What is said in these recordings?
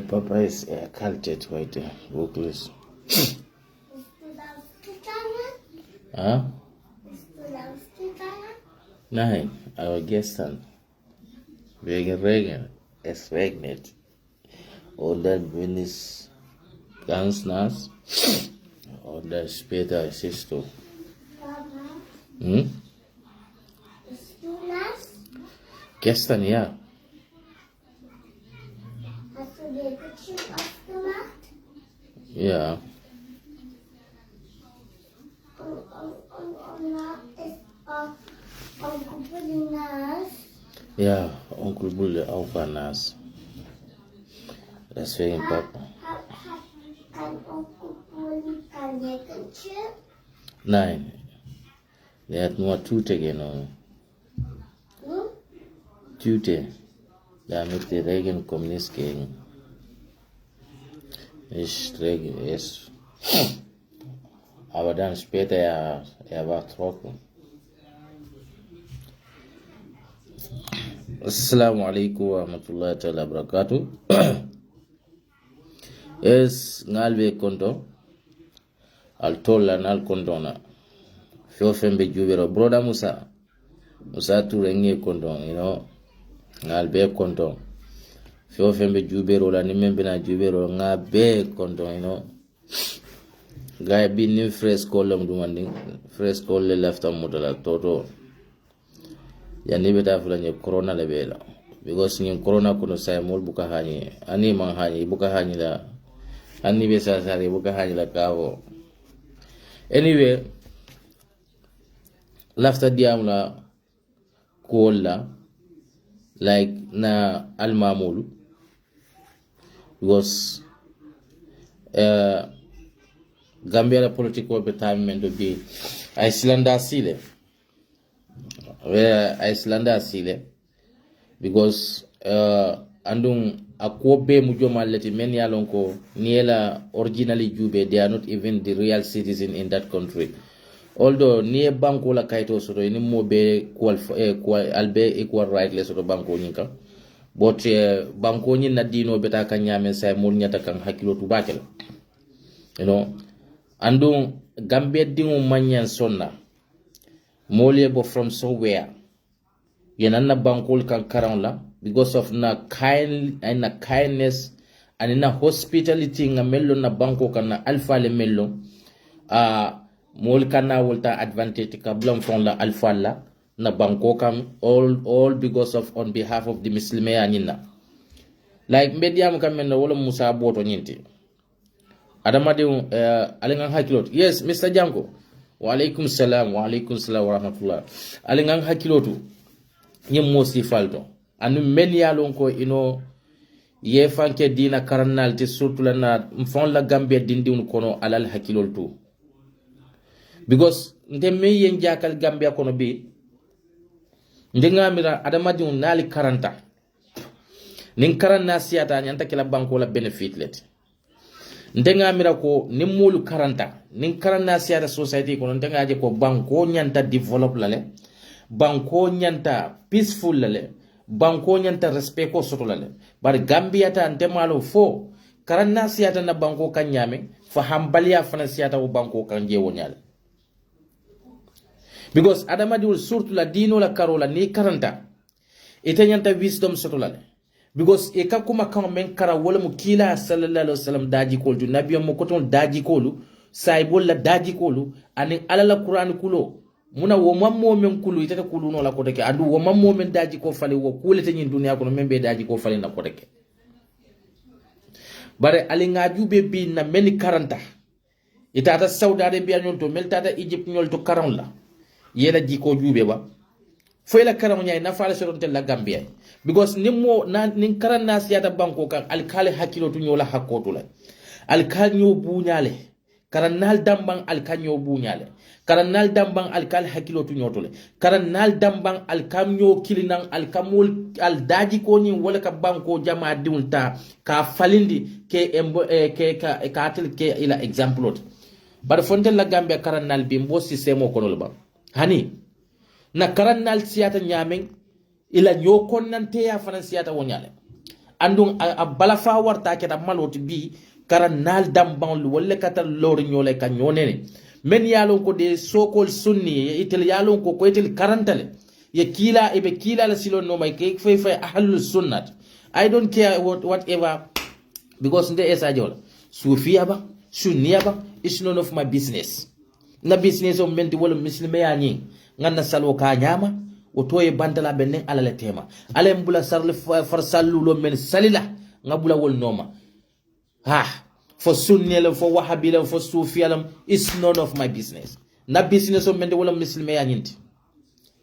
Papa is cultured quite vocalist. Huh? Nein, aber gestern wegen Regen, es regnet und dann bin ich ganz nass und dann später siehst du. Hm? Bist du nass? Gestern ja. Hast du dir Küchen aufgemacht? Ja. Und ist Onkel Bulli nass? Ja, Onkel Bulle auch war nass. Deswegen Papa. Kann Onkel Bulli kein Jäckchen? Nein, der hat nur Tüte genommen. Hm? Tüte, damit der Regen kommt nicht gegen. Nicht Regen ist. Aber dann später, er war trocken. Assalamu alaikum wa rahmatullahi ta'ala barakatuh. Es ngalbe konto. Al tolla nal kontona. Fio fembe jubero. Broda Musa Toure nge konto, ngalbe konto. Fio fembe jubero la nimembe na jubero ngabe konto, Guy be new fresh column dumandi. Fresh call le left modala toto. Ya ni beta fulanye corona lebela. Because ni corona kuno say mol buka hani. Ani man hani buka hani la. Ani be sa sari buka hani la kawo. Anyway, lafta diam la kola like na almamulu. Because Gambia la political betime to be Islander sile. Where Islander sile because andung akobe mujoma leti many alonko niela originally jube, they are not even the real citizen in that country. Although near banko la kaito soto ini mo be albe equal right le soto banko nyinka, but banko nyin na dino beta kanyame say mul nyata kan hakilo tu bakel, andung Gambia dingu manyan sonna mole bo from somewhere yenana bankol kan karan la because of na kindness and na hospitality nga mello na banko kan na alfa le mello mol kana wolta advantage ka blam fon la alfa la na banko kam all because of on behalf of the muslime anina like medium kam men wala Musa boto nyinti adama de alengan hakilot. Yes, Mr. Janko. Wa alaikum salam wa rahmatullah. Alengan hakilotu nyem mosi falto anu men yalon ko ye fanke dina karannal te surtout la na mfon la Gambia dindiun kono alal hakilol tu because nde me yen jakal Gambia kono bi nde ngamira adama di nali karanta nin karanna siyata nyanta kila banko la benefit let ndenga mira ko nimmulu karanta nin karanna siyata society ko ndenga je ko banko nyanta develop lale banko nyanta peaceful lale banko nyanta respect ko soto lale bar Gambia ta ndemalo fo karanna siyata na banko kan nyame fa hambaliya fana siyata wo banko kan je wonyal because adama diul surtout la dino la karola ni karanta ite nyanta wisdom soto lale because e kakuma kan men kara wala mu kila sallallahu alaihi wasallam daji kolju nabiyo mo koton daji kolu saibol la daji kolu ani alala qur'an kulo muna wo mammo men kulu itata kulu no la ko deke andu wo mammo men daji ko fale wo kulete nyin duniya ko men be daji ko fale na ko deke bare ali ngaju be bi na men karanta itata Saudi Arabia nyol to meltata Egypt nyol to karon la yela jiko jube ba fo la karam nyay na faale soronte la Gambia because nimmo nin karan na siyata banko kan alkali hakilo tu nyola hakoto la alkal nyo bunyale karan nal dambang alkal nyo bunyale karan nal dambang alkal hakilo tu nyotole karan nal dambang alkam nyo kilinan alkamul aldaji ko ni wala ka banko jama diunta ka falindi ke ka atel ke ila example bar fonte la Gambia karan nal bimbo système ko no ba hani na karan nal siyata nyamen ila nyokon nante ya fanan siyata wonyale andung a balafa warta keta maloti bi kara nal damban wala kata lor nyole ka nyonene men yalon ko de sokol sunni itel yalon ko itel karantale ye kila ebe kila la silon no may ke fe ahlus sunnat. I don't care whatever because nde esa jola sufia ba sunniya ba it's none of my business. Na business o menti wala muslime ya nyi nganna salo ka nyama o toye bantala benne ala le tema ala mbula sarle far sallu lo men salila ngabula wol noma ha for sunniyala for wahabila for sufiyalam it's none of my business. Na business o menti wala muslime ya nyinti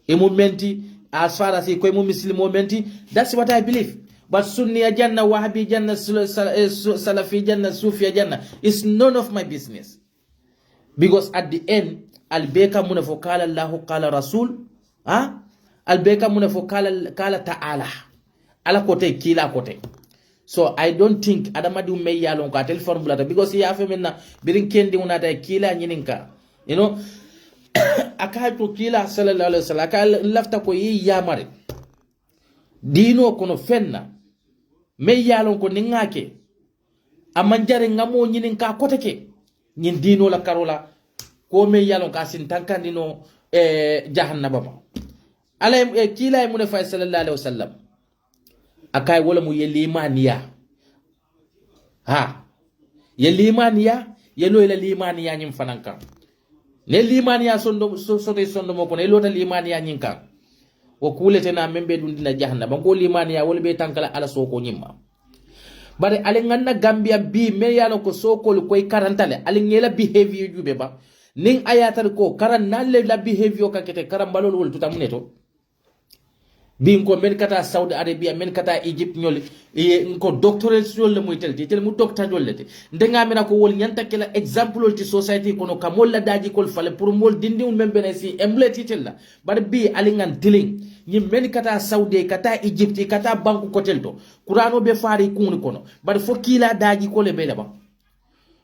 e mo menti as far as ko mo muslimo menti that's what I believe. But sunniya janna wahabi janna salafi janna sufiya janna it's none of my business. Because at the end, albeka munafo kala Allahu kala Rasul, albeka munafo kala ta'ala, ala kote kila kote. So I don't think adamadi ume yalon ka telephone bulata because he afe menna birin kendi unata kila nyininka, you know, akatu kila sallallahu alaihi wasallam akal lafta ko yi yamare. Dino kono fenna me yalon ko ningake amanjare ngamo nyininka kote ke. Nyin dino la karola ko me yalon ka sin tankandino jahannaba ma ala kila mu ne fa sallallahu alaihi wasallam akay wala mu yelimaniya ha yelimaniya yelo ila limaniya nyim fananka ne limaniya sondo sondo mo ko ne lota limaniya nyinka o kulete na membe dundina jahannaba ko limaniya wala be tankala ala soko nyimma. Bare ale nganna Gambia bi me yalo ko sokol koy karantale ale ngela behavior jube ba ning ayatal ko karan nalle la behavior ka kete karam balol wol tutamuneto bin ko men kata Saudi Arabia men kata Egypt nyol e ko doctoral nyol le muy tel mu doctor nyol lete ndenga mena ko wol nyanta kala example ti society kono kamol la daji kol fale pour mol dindi un membene si embleti tella bare bi ale ngan tiling ni men kata Saudi kata Egypt kata banku kotel to Qur'ano be fari kuni kono bar fo kila daji ko le be ba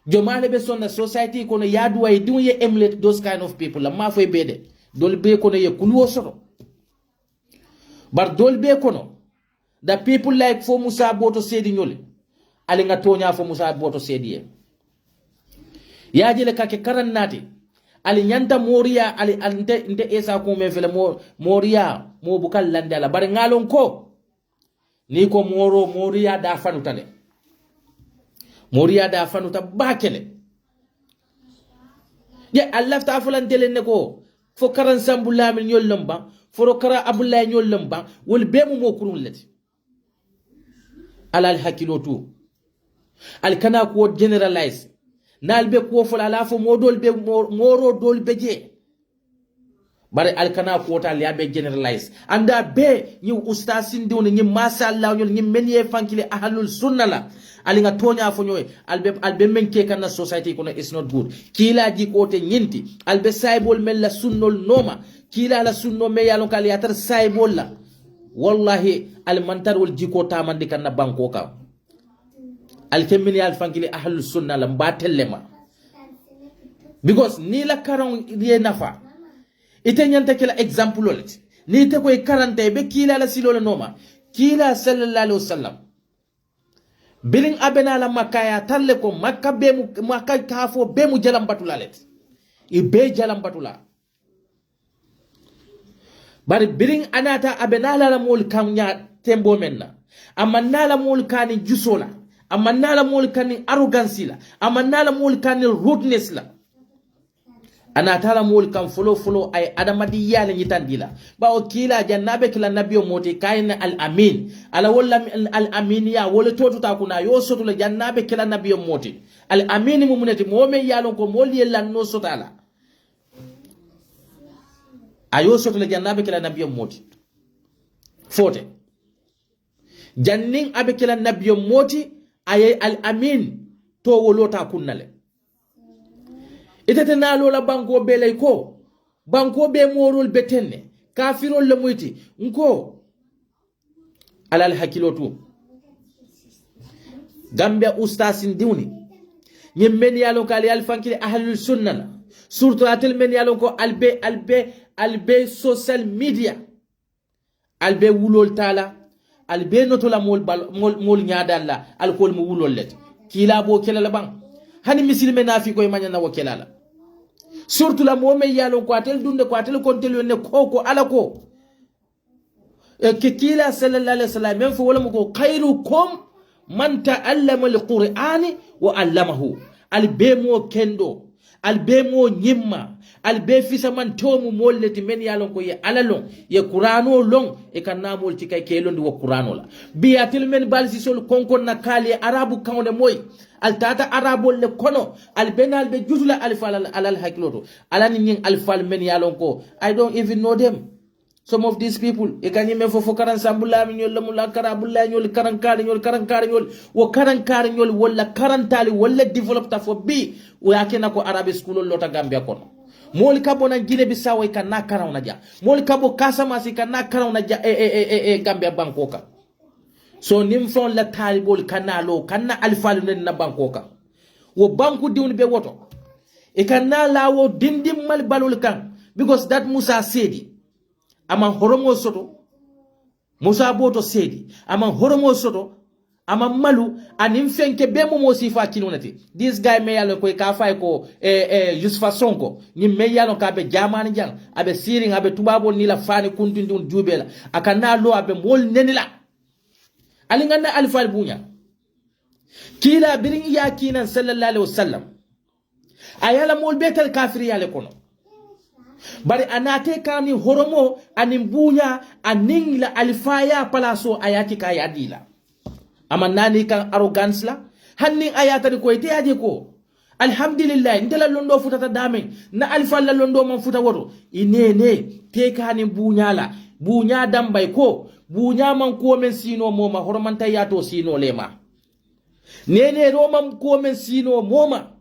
jomale be sonna society kono yadu way dum ye emulate those kind of people la ma fay bede dol be kono ye kulwo soto bar dol be kono the people like fo Musa Boto Sedi nyole ali nga tonya fo Musa Boto Sedi ye yajele kake karannati ali nyanta moria ali nte esa ko me fele moria mo bukal lande ala bare ngalon ko ni ko moria da fanuta le moria da fanuta bakele ye Allah ta fulan dele ne ko fo karan sambula min nyol lamba fo kara abulay nyol lamba wol be mo kurun lati alal hakilotu al kana ko generalize nalbe ko fola la fo modol be moro dol beje bare alkana ko ta liabe generalize anda be ni ustasin de ni masha Allah ni menye fankile ahlul sunna la alinga tonya fo nyoy albe menke kana society kono is not good kila ji ko te nyinti albe saybol mel la sunnol noma kila la sunno me yalon kali atar saybol la wallahi al mantar wal jiko tamandi kana banko ka alkemini alfankile ahlus sunna la mbatelema because ni la karon ye nafa ite nyanta kila example lolet ni te koy karante be kila la silole noma kila sallallahu alaihi wasallam bilin abena la makaya talle ko makka be mu makka kafo be mu jalam batulalet e be jalam batula bari bilin anata abena la mol kam nya tembo menna amanna la mol kani jusola amanna la mol kani arrogance la amanna la mol kani rudeness la anata la mol kan follow ay adamadi yale nyitandila ba o kila jannabe kila nabiyo moti kayna al amin ala wala al amin ya wala totu ta kuna yo soto la jannabe kila nabiyo moti al amin mumunati momen yalon ko mol yelan no sotala ayo soto la jannabe kila nabiyo moti fote jannin abe kila nabiyo moti ay al amin to wolota kunnale itete na lola banko be lay ko banko be morol betenne kafirol le muyti nko alal hakilotu Gambia ustasin diwni nyem men yalon ko al fankile ahlul sunna surtout atel men yalon ko albe social media albe wulol tala al be noto la mol nyaada la al kol mu wulol let kila bo kelala bang hani misilme nafi koy manya na wakelala surtout la mo me yalo ko atel dunde ko atel kontel ne koko ala ko ke kila sallallahu alaihi wasallam men fo wala mo ko khairukum man ta'allama alqur'ani wa 'allamahu al be mo kendo al be mo nyimma al be fisa man tomu molleti men yalon ko ye alalon ye qur'ano long e kan namol ci kay kelondi wo qur'ano la biatil men balsi sol konkon na kali arabu kawde moy al tata arabol le kono al benal be jutula alfal alal hakiloto alani nyin alfal men yalon ko I don't even know them. Some of these people e kanyi men fofo karan sambula mi nyol lamula karabulla nyol karan kar nyol wo karan kar nyol wala karantali wala develop ta fo bi o yakena ko arabe school lota gambia kono mol kabo na gine bisawo e kan na karaw na ja mol kabo kasama si kan na karaw na ja gambia bankoka so nim fon la talibol kanalo kanna alfalu na bankoka wo banku diwni be woto e kan na lawo dindim mal balul kan because that Musa Sedi ama horomo soto Musa boto Sedi ama horomo soto ama malu anim fenke be mo sifa kinonati this guy me yalo ko ka fay ko Yusufa Sonko ni me yalo ka be jamani jang abe siring abe tubabo ni la fani kuntundun jubela akana lo abe mol nenila alinganda alfal bunya kila birin ya kinan sallallahu alaihi wasallam ayala mol betal kafiri yale kono bari anate kani horomo anim bunya aningla alfaya palaso ayati ka yadila ama nani kan arrogance la hanni ayata ko ite aje ko alhamdulillah ndela londo futata dame na alfa la londo man futa woto inene te kani bunya la bunya dambay ko bunya man ko men sino moma hormanta yato sino lema nene roman ko men sino moma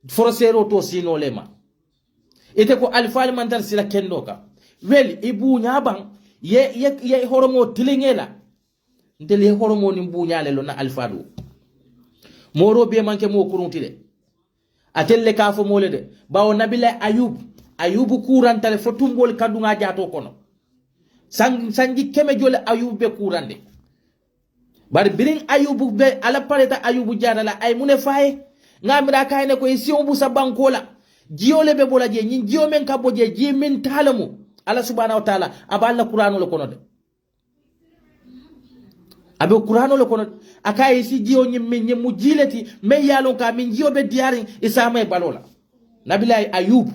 forcero to sino lema ite ko alfa man tar sila kendoka wel ibunya ban ye horomo tilingela ndele horomo ni mbuñale lo na alfadu moro be manke mo kurunti de atelle ka fo mole de bawo nabila ayub kurantale fotumbol kadunga jato kono sangi keme jole ayub be kurande bar birin ayub be ala pareta ayub jarala ay mune faye ngamira kayne ko isi obu sa bankola jiole be bola je nyin jiyo men kabo je ji min talamu ala subhanahu wa ta'ala aballa qur'anu lo kono de abe qur'ano le kono akaye si jiyo nyim mu jileti me yalon ka min jiyo be diari isama e balola nabilay ayub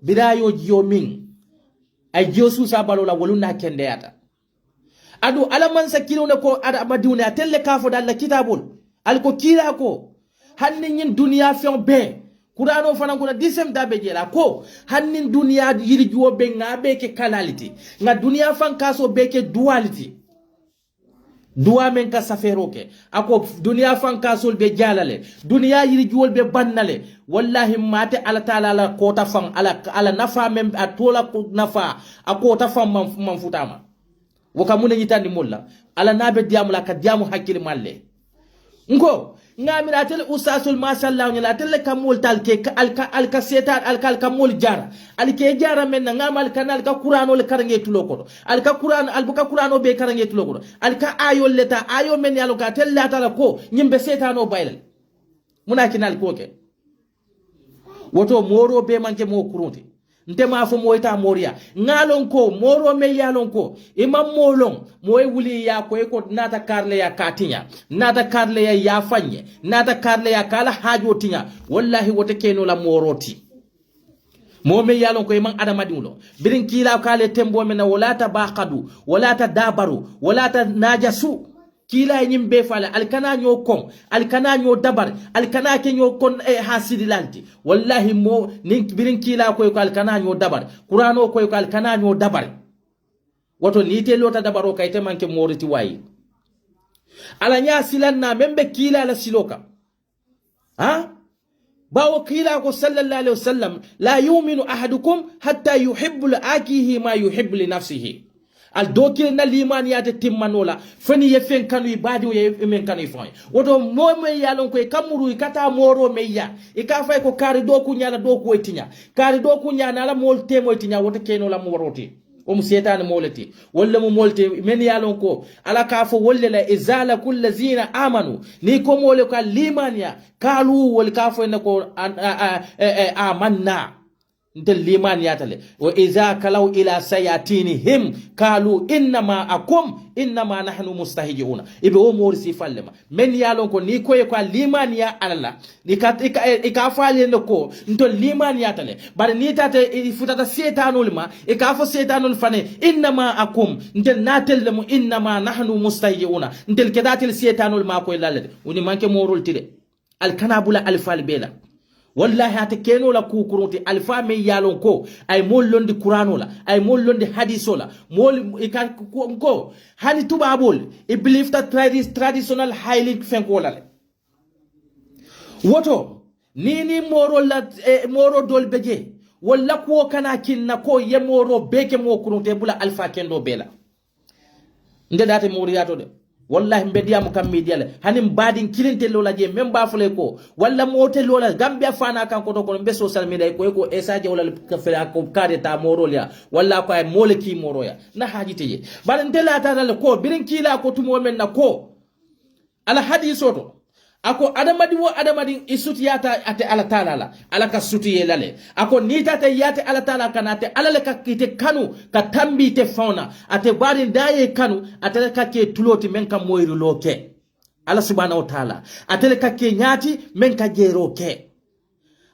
birayo jiyo min ay jiyo susa balola woluna kende ata adu ala man sakilo ne ko ada madune atelle kafo dalla kitabul al ko kila ko hanni nyin dunya fion be qur'ano fanan kuna disem dabe jela ko hanni dunya yiri juwo be ngabe ke kalaliti nga dunya fan kaso be ke duality duwa men ka safero ke ako dunia fan kasol be jalale dunia yiri juwol be bannale wallahi mate ala taala la kota fan ala nafa men atola nafa akota fan man futama woka mun nyitandi mulla ala nabe diamula ka diamu hakkil malle ngo ngamira tel usasul ma sallahu nyala tel kamul talke alka setan alka kamul jara alke jara men ngamal kanal ka qur'ano le karange tuloko alka qur'an albuka qur'ano be karange tuloko alka ayol leta ayo men yalo ka tel lata ko nyimbe setano baylal munakinal koke woto moro be manke mo kurunti ntema fo moyta moria ngalon ko moro me yalon ko imam molon moy wuli ya ko nata karle ya katinya nata karle ya fanye nata karle ya kala hajo tinya wallahi wote keno la moroti mo me yalon ko imam adama diulo birin kila kale tembo mena wala ta baqadu wala ta dabaru wala ta najasu kila nyim be fala alkana nyo kon alkana nyo dabar alkana ke nyo kon hasidilanti wallahi mo nin birin kila ko alkana nyo dabar qur'ano ko alkana nyo dabar woto ni te lota dabaro kayte manke moriti wayi ala nya silanna membe kila la siloka ha bawo kila ko sallallahu alaihi wasallam la yu'minu ahadukum hatta yuhibbu li akihi ma yuhibbu li nafsihi al dokil na liman yate timmanola fani yefen kanu ibadi ye men kanu fay woto momme yalon ko kamuru kata moro meya e ka fay ko kari do ku nyala do ku etinya kari do ku nyana la mol temo etinya woto keno la moroti mu setan molati walla mu molte men yalon ko ala ka fo wolle la izala kullazina amanu ni ko mole ka limaniya kalu wal ka fo ne ko amanna ntel liman yatale wa iza kalau ila sayatinihim kalu innama nahnu mustahijuna ibe o mor si fallema men yalon ko ni koye ko liman ya alala ni ka faale no ko ntol liman yatale bar ni tate futata setanul ma ka fo setanul fane ntel natel mu innama nahnu mustahijuna ntel kedatel setanul ma ko lalade woni manke morul tide al kanabula al falbela wallahi ate keno la kukurunti alfa me yalon ko ay mol londi qur'ano la ay mol londi hadiso la mol ko hani tubabol e believe that traditional highly fenkola le woto nini moro la moro dol beje walla ko kana kinna ko ye moro beke mo kurunte bula alfa kendo bela nde date moriyato de wallahi mbediyamu kam midiyale hanim badin kilinte lola je memba fule ko walla mote lola gambia fana kan ko to ko be social media ko esaje wala ka fela ko kare ta morolia walla ko ay moleki moroya na hajite je bal ndela ta dal ko birin kila ko tumo men na ko ala hadiso to ako adamadi isutiyata ate ala taala la ala ka sutiye lale ako nita te yate ala taala kanate ala le ka kite kanu ka tambi te fauna ate bari daye kanu ate ka ke tuloti men ka moyru loke ala subhanahu wa ta'ala ate le ka ke nyati men ka jero ke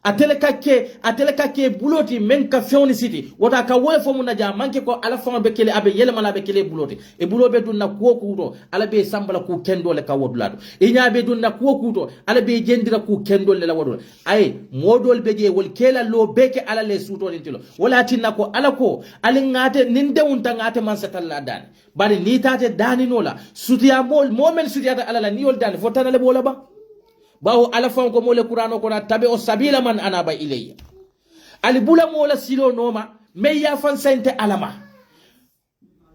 atele kake buloti men ka fewni siti wata ka wole fo mun naja manke ko ala fama be kele abe yele mala be kele buloti e bulobe dun na ko kuto ala be sambala ku kendo le ka wodulado e nyaabe dun na ko kuto ala be jendira ku kendo le la wodul ay modol be je wol kela lo beke ala le suto lintilo wala tinna ko ala ko ala ngate nin dewunta ngate man satalla dani bari ni tate dani nola sutiya momen sutiyata ala la ni yol dani fotana le bola ba bawo ala fon ko mole qur'ano ko na tabe o sabila man anaba ilayya ali bula mola silo noma me ya fan sente alama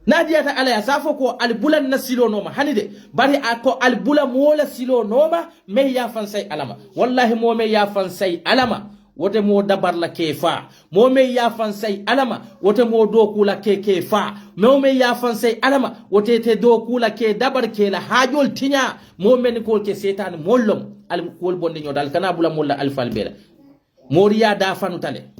nadiyata ala ya safo ko ali bula na silo noma hanide bari ako ali bula mola silo noma me ya fan say alama wallahi mo me ya fan say alama wote mo dabar la kefa mo me ya fan say alama wote mo do kula ke fa mo me ya fan say alama wote te do kula ke dabar ke la hajol tinya mo men ko ke setan mollom al kol bonde nyodal kana bula molla alfal bela moriya da fanu tale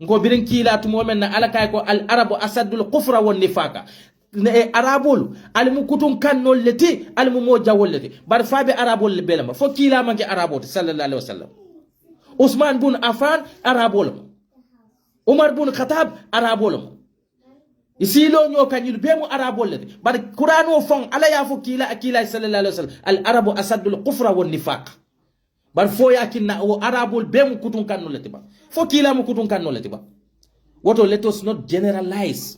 ngo birin kila to mo men na alakay ko al arabu asadul kufra wan nifaqa ne arabul al mukutun kannol leti al mo jawol leti bar fabe arabul bela ma fo kila manke arabot sallallahu alaihi wasallam Usman bun Affan arabolum Umar bun Khattab arabolum isilo nyo kanyul bemu arabolle bar Qur'ano fon ala ya fo kila sallallahu alaihi wasallam al arabu asadul kufra wan nifaq bar fo yakinna o arabul bemu kutun kannolati ba fo kila mu kutun kannolati ba woto let us not generalize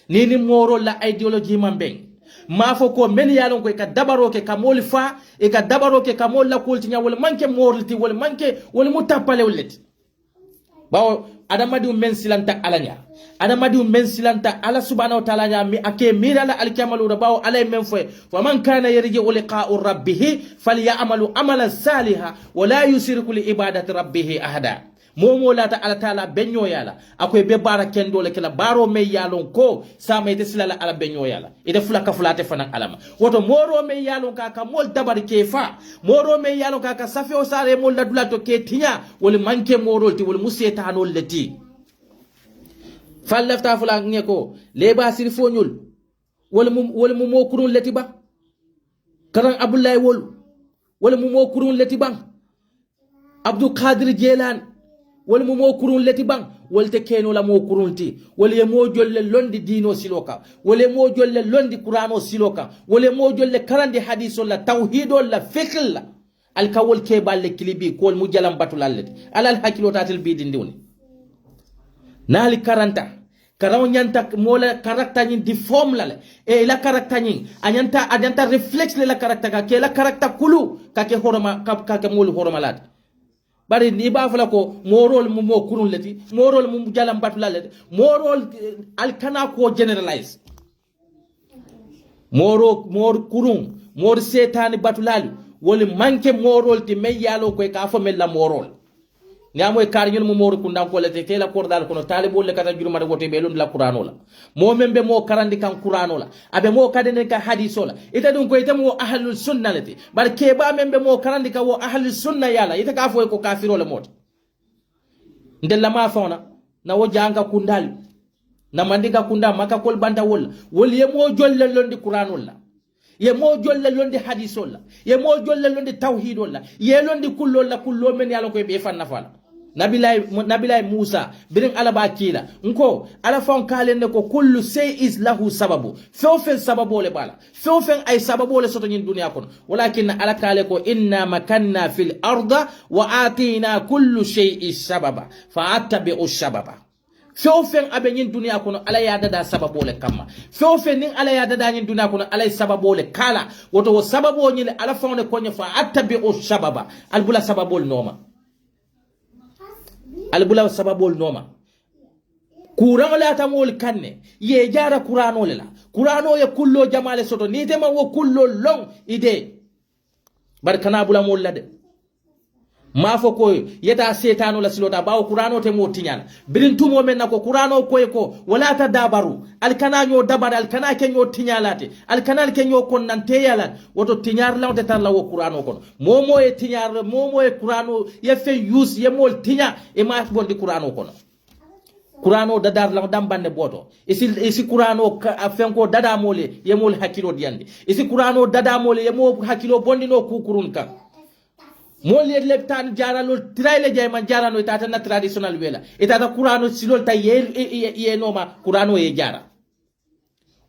nini moro la ideology mambeng mafo ko men yalon ko ka dabaro ke kamol fa e ka dabaro ke kamol la kultinya wol manke morliti wol manke wol mutapale wolati bawo adamadi men silanta alanya adamadi men silanta ala subhanahu wa ta'ala mi ake mirala alkamalu da bawo alay men fo man kana yarji liqa'u rabbih falyamalu amalan salihan wa la yusriku li ibadati rabbih ahada momo lata ala taala benyo yala akoy be bara kendo le kala baro me yalon ko sama ite silala ala benyo yala ite fulaka fulate fanan alama woto moro me yalon ka mol dabar ke fa moro me yalon ka safi o sare mol ladula to ke tinya wol manke moro ti wol musetano leti fallafta fula ngeko le ba sir fonyul wol mu mo kurun leti ba karan abdullahi wol mu mo kurun leti ban abdul qadir jelan wal mo kurun leti bang wal te keno la mo kurunti wal ye mo jolle londi dino siloka wal ye mo jolle londi qur'ano siloka wal ye mo jolle karandi hadiso la tawhido la fiqh la al kawol ke balle kilibi kol mu jalam batul allati alal hakilo tatil bidin diwni nali karanta karaw nyanta mola karakta nyin di form la e la karakta nyin anyanta reflex la karakta ka ke la karakta kulu ka ke horoma ka ke mol horoma lat bari ni ba fala ko morol mu mo kurun lati morol mu jalam batula lati morol alkana ko generalize mor kurun mor setani batulali woli manke morol ti me yalo ko ka fo mella morol nyamo e kar nyul mo moru kunda ko lete tela kordal kono talibol le kata juruma de gote be lon la qur'ano la mo membe mo karandi kan qur'ano la abe mo kadene ka hadiso la ita dun ko ita mo ahlus sunna lati bar ke ba membe mo karandi ka wo ahlus sunna yala ita ka fo ko kafiro le mot ndella ma fauna na wo janga kundal na mandika kunda maka kol banda wol ye mo jolle londi qur'ano la ye mo jolle londi hadiso la ye mo jolle londi tawhid la ye londi kullo la kullo men yalla ko be fanna fala nabilay Musa birin alaba kila nko ala fon kalen ne ko kullu say is lahu sababu fewfen sababu le bala fewfen ay sababu le soto nyin dunya kon walakin ala kale ko inna makanna fil arda wa atina kullu shay'in sababa fa attabi'u sababa fewfen abe nyin dunya kono ala ya dada sababu le kamma fewfen nin ala ya dada nyin dunya kono ala sababu le kala woto wo sababu nyin ala fon ne konya fa attabi'u sababa albula sababu noma albula sababol noma kuran la tamol kanne ye jara qur'ano la qur'ano ye kullo jamale soto ni tema wo kullo long ide barkana bula mol lade ma fo ko yeta setano la silota bawo qur'ano te mo tinyana birin tumo men nako qur'ano ko wala ta dabaru alkana nyo dabara alkana ke nyo tinyalate alkana ke nyo kon nan teyalan woto tinyar lawte tan la wo qur'ano kon momo e tinyar momo e qur'ano ye fe use ye mol tinya e ma bondi qur'ano kon qur'ano dadar la dambande boto isi qur'ano afenko dada mole ye mol hakilo diande isi qur'ano dada mole ye mo hakilo bondino kukurun kan moli leptan jaralo traile jayman jarano itata na traditional wela itata qur'ano silol ta ye noma qur'ano ye jara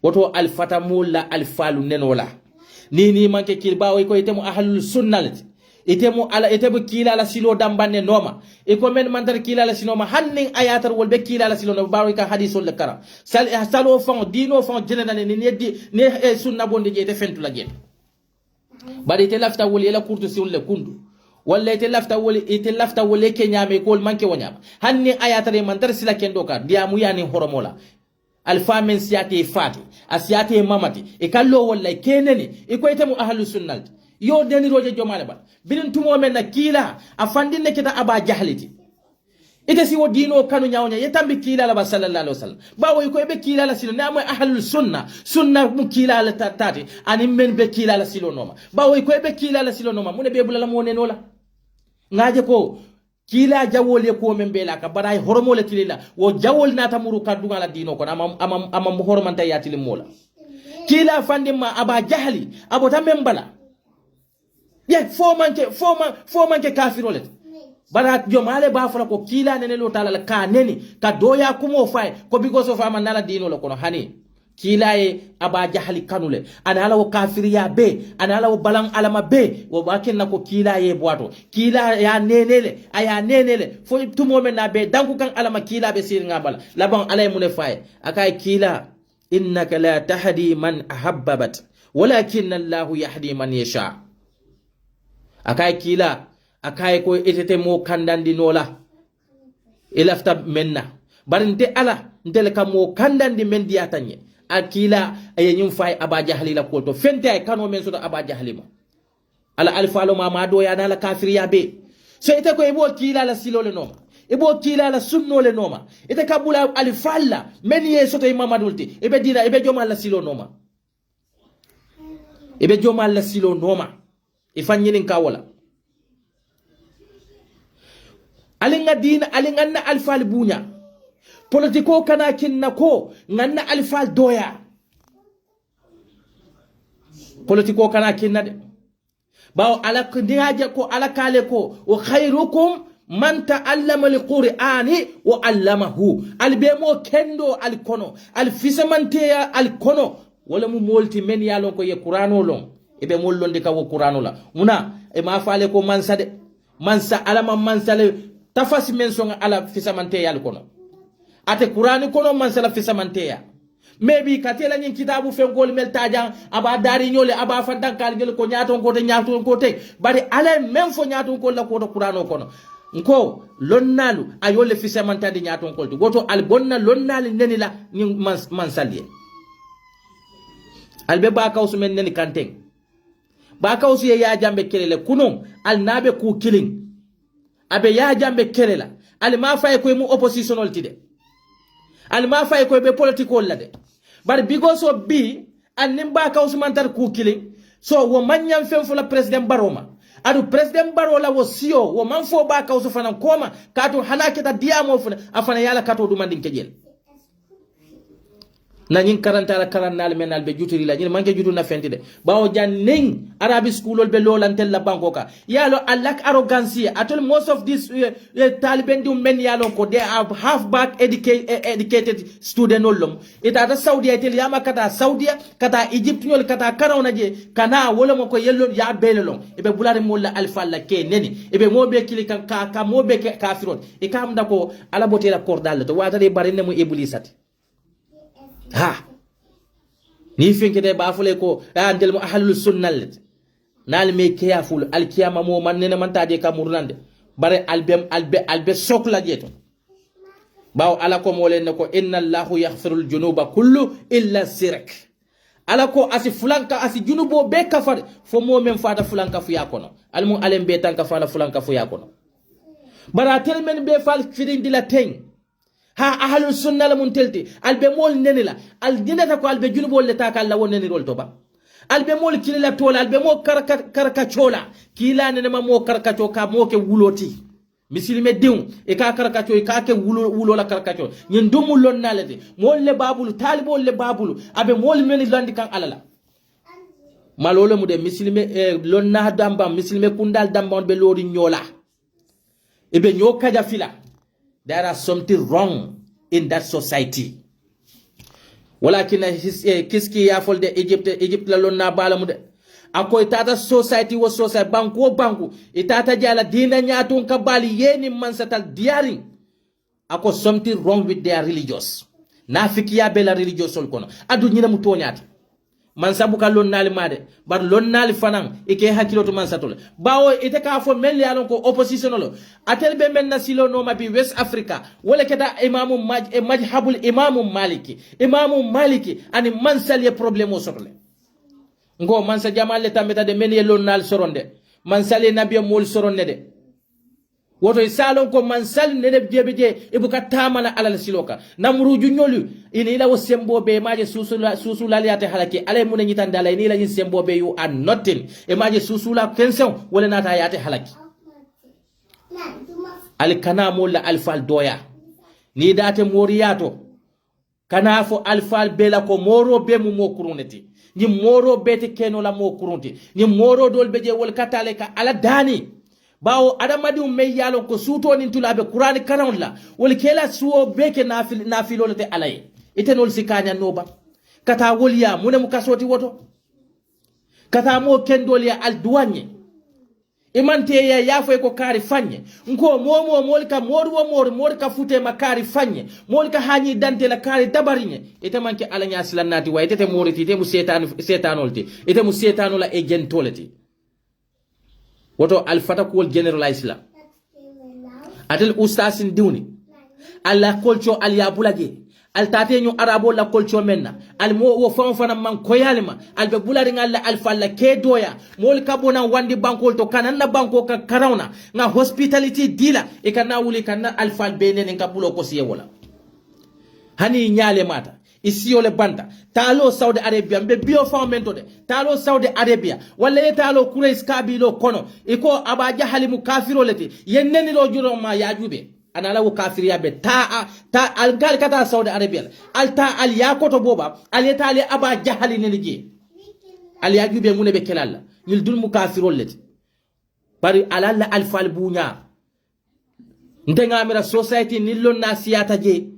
woto al fatamulla al falu nenola ni manke kilbawo ko itemu ahlul sunnati itemu ala itemu kila la silo dambanne noma e ko men mandar kila la sinoma hannin ayatar wolbe kila la silo no bawo ka hadithul lakara salo fon dino fon jenana ni ne sunna bonde je te fentula je bari te lafta woli la kurtu siwle kundu walla ite lafta wole ke nyame kol manke wonyama hanni ayatare mantar sila kendo ka diamu yani horomola alfamen siyate fati asiyate mamati e kallo walla keneni e ko ite mu ahlus sunnah yo deni roje jomale ba birin tumo men na kila afandinne kita aba jahliti ite si wo dino kanu nyawnya yetambi kila la sallallahu alaihi wasallam bawo ko be kila la silo namu ahlus sunna mu kila la tati ani men be kila la silo noma bawo ko be kila la silo noma mun be bulala mo nenola ngaje ko kila jawol ye ko men bela ka baray hormole tilila wo jawol nata muru kadunga la dino ko amam hormanta yatili mola kila fandima aba jahli abota membala ye fo manke kafirole barat jomale ba fala ko kila nene lo tala ka neni ka doya kumo fay ko because of amanala dino lo kono hani kila e aba jahli kanule ana ala wo kafiriya be ana ala wo balang alama be wo baken nako kila ye boato kila ya nenele aya nenele fo tumo men na be danku kan alama kila be sir ngabala laban alay mune fay akay kila innaka la tahdi man ahabbat walakin Allah yahdi man yasha akay kila akay ko etete mo kandandi nola ilafta menna barinte ala ndele kam mo kandandi men diatanye akila ayenyum fay aba jahli la ko to fente ay kano men soto aba jahli ma ala alfalo ma do ya dala kafiriya be so ite ko ebo kila la silole noma ebo kila la sunno le noma ite kabula alfalla men ye soto imama dulti ebe dira ebe joma la silo noma ebe joma la silo noma ifanyinin kawala alinga dina alinga alfal bunya politiko kana kinna ko nganna alfal doya politiko kana kinna de bawo ala kundiaje ko ala kale ko wa khairukum man ta'allama alqur'ani wa 'allamahu albemo kendo alkono alfisamanteya alkono wala mu molti men yalon ko ye qur'ano lon ebe mollonde ka wo qur'ano la muna e ma faale ko mansa alama mansale tafasi men songa ala fisamanteya alkono ate qur'ani kono mansala fisamanteya maybe katela nyin kitabu fengol mel tajan aba dari nyole aba fandan kal gel ko nyaaton ko te bari ala men fo nyaaton ko la ko to qur'ano kono nko lonnalu ayole fisamantade nyaaton ko to goto al bonna lonnali nenila ni mansaliye albe ba kawsu men neni kanteng ba kawsu ya jambe kelele kunum al nabe ku killing abe ya jambe kelela al ma fay ko mu oppositional ti de al ma fay ko be political la de bar because of bi an nimba ka Usman tar ku killing so wo manyan fen fula president Baroma adu president Barola wo sio wo man fo ba ka usufana koma kato halaketa diamo funa afana yala kato du mandin kejel na nyin karanta la karannal menal be juturi la nyin manke jutu na fenti de bawo janning arabi schoolol be lolantel la banko ka yalo alak arrogance atol most of this taliban dum men yalo ko they are half back educated student olum ita da saudi etel yama kata saudi kata egypt nyol kata karawna je kana wala mo ko yellon ya belelon ibe bulare molla alfa la ke neni ibe mobe kili kan ka mobe kafirot e kam da ko ala botela kordal to wata de barine mo iblisati ha ni finke de bafule ko andel mo ahlul sunnal nal me kiyaful al kiyama mo man ne man taje ka murnande bare albe sokla jeto baw ala ko mo len ko inna allahu yaghfirul junuba kullu illa sirk ala ko asi fulanka asi junubo be kafar fo mo men fata fulanka fu yakono almu alem be tanka fala fulanka fu yakono bara tel men be fal fidin dila teng ha ahlul sunna la muntelti albe mol nenila al dinata ko albe junubo le ta kala woneni rol toba albe mol kilila tola albe mo karka chola kila ne ma mo karka ka mo ke wuloti misilime diw e ka karka e ka ke wulo la karka nyin dumul lon nalete mol le babulu talibol le babulu abe mol meni landi kan alala malolo mu de misilime lon na damba misilime kundal damba on be lori nyola e be nyokaja fila. There are something wrong in that society. Walakina kiski ya folde Egypt la lonna bala mude. Ako itata society was society banku itata jala dina nyatun kabali yeni mansatal diaring. Ako something wrong with their religious. Nafiki ya bela religious kono. Adu nyina mutonyati. Mansabu ka lonnali made bar lonnali fanan ike hakilo to mansatole bawo ite ka fo mel yalon ko oppositionolo atel be men nasilo no mabi West Africa wala keda imamu majhabul imamu maliki ani mansal ye problème o sotle ngo mansa jamal le tameta de men ye lonnal soronde mansal nabiy mol soronde de woto salon ko mansal ne jebeje ibuka tamana alal siloka namruju nyolu ini la wosembo be maje susula liate halaki ale mun nyitan dala ini la sembo be you are nothing e maje susula kensen wala nata yate halaki al kana molla alfal doya ni date moriyato kana fo alfal bela ko moro be mu mo kuruneti ni moro bete keno la mo kurunti ni moro dol beje wol katale ka ala dani bawo adamadi me yalo ko suto nin tulabe qur'an kanon la wol kela suwo beke nafilo te alay itenol sikanya noba kata woliya mune mukasoti woto kata mo kendol ya alduanye imante ya yafo ko kari fanye nko momo molka morka fute makari fanye molka hanyi dante la kari dabarinye ite manke alanya silanati wa ite moriti ite mu setanolti ite mu setanola agentolati woto alfata ko generalize la atel ustasin diwni alla kolcho al yabulage al tate ñu arabo la kolcho menna al mo wo fana man koyalima al be bulari ngalla al falla ke doya mol kabona wandi bankol to kanana banko ka karawna nga hospitality dila e kana wuli kana al fal benen nga bulo ko siye wala hani nyaale mata isi ole banda talo Saudi Arabia mbe bio famento de talo Saudi Arabia wala talo Quraysh kabilo kono iko abaja halimu kafiro leti yenneni lo juro ma yajube anala wo kafiri yabe ta al gal kata Saudi Arabia alta al yakoto boba al yetali abaja halini ligi al yajube mune be kelalla yil dul mu kafiro leti bari alalla al fal bunya ndenga mira society nillo nasiyata je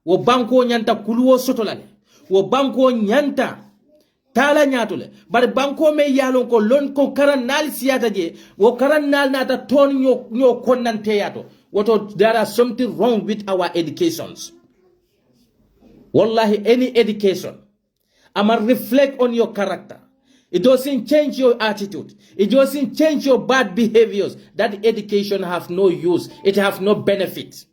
wo banko nyanta kuluwo sotolale wo banko nyanta tala nyatule bar banko me yalon ko lon ko karan nal siyata je wo karan nal nata ton nyo konnante yato woto there are something wrong with our educations wallahi any education ama reflect on your character. It doesn't change your attitude. It doesn't change your bad behaviors. That education has no use. It has no benefit.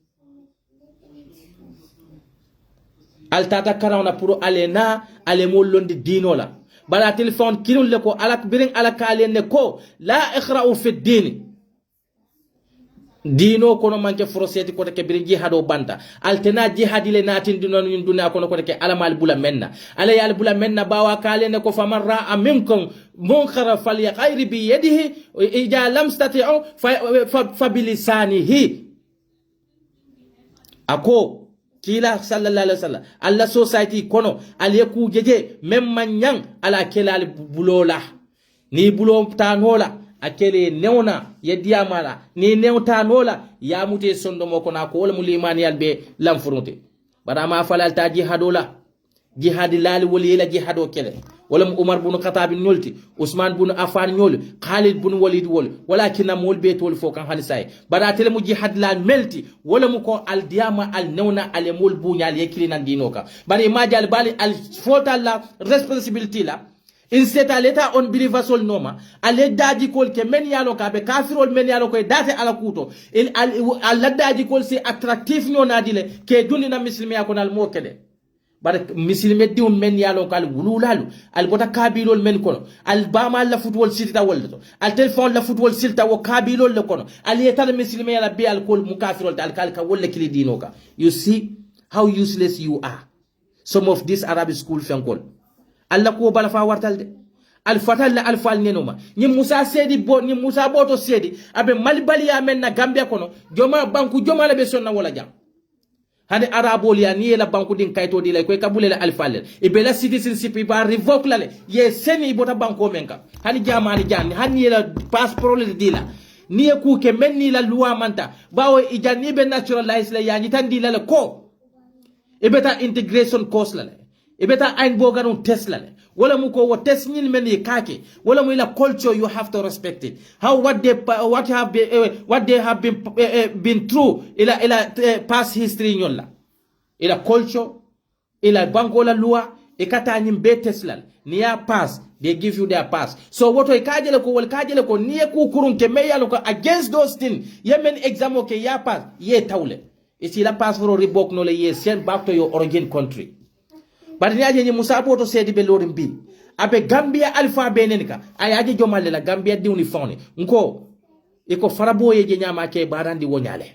Altata karawna puro alena alemo londi dinola bala telephone kinul leko alak biring alakale ne ko la ikhra'u fi din dino kono manke froseti ko ke bir jihado banta altena jihadile natin dinon ñun duna kono ko ke alamal bula menna ala yal bula menna bawa kale ne ko famarra aminkum munkhara falyaqir bi yadihi ija lam stati'u fa bilisanihi ako kila sallallahu alaihi wasallam alla society kono al yaku jeje memma nyang ala kelal bulola ni bulo tanola akele newna yediyamala ni newta nola ya mute sondo moko na ko wala mulimani albe lamfurunte bara ma falal ta jihadola jihad lali wali la jihado kele wala umar bin khattab nolti usman bin affan nyol khalid bin walid wol walakin mol be tol fo kan hanisay bara tele mu jihad la melti wala mu ko al diyama al newna al mol bunyal yekili nan dinoka bari ma jal bali al fota la responsibility la instead aleta on believers noma ale daji kol ke men yalo ka be kafirol men yalo ko date ala kuto il al daji kol si attractive no nadile ke dundi na muslimi yakon al mokede bar muslimi diw men yalo kal wululalu al bota kabilol men kono al bama la football silta woldo al telephone la football silta wo kabilol le kono al yetal muslimi yala be al kol mukafirol al kal ka wolle kili dinoka. You see how useless you are. Some of this Arabic school fenkol alla ko bala fa wartal de al fatal al fal nenoma ni musa sedi bo ni musa boto sedi abe malbali ya men na gambia kono joma banku joma la be sonna wala jam hade arabol ya ni la banku din kayto di lay koy kabule la al fal e be la citizenship ba revoke la le ye seni bota banko menka hani jamani janni hani la passeport le dila ni ku ke men ni la loi manta bawo e janni be naturalize la ya ni tan di la ko e beta integration course la le ibeta ein boganun tesla le wala muko wo test nyin men yi kake wala mu ila culture you have to respect it how what they have been through ila past history nyolla ila culture ila banko la loi e kata nyim be tesla ni ya pass they give you their pass so woto ikajele ko wal kajele ko ni ku kurun ke meyalo ko against those things yemen exam okay ya pass ye tawle isi la pass for ribok no le ye send back to your origin country. Bari ni aje ni musa boto sedi be lorim bi abe gambia alpha benenika ayaje jomalle la gambia diwni fawni nko iko farabo ye je nyama ke barandi wonyale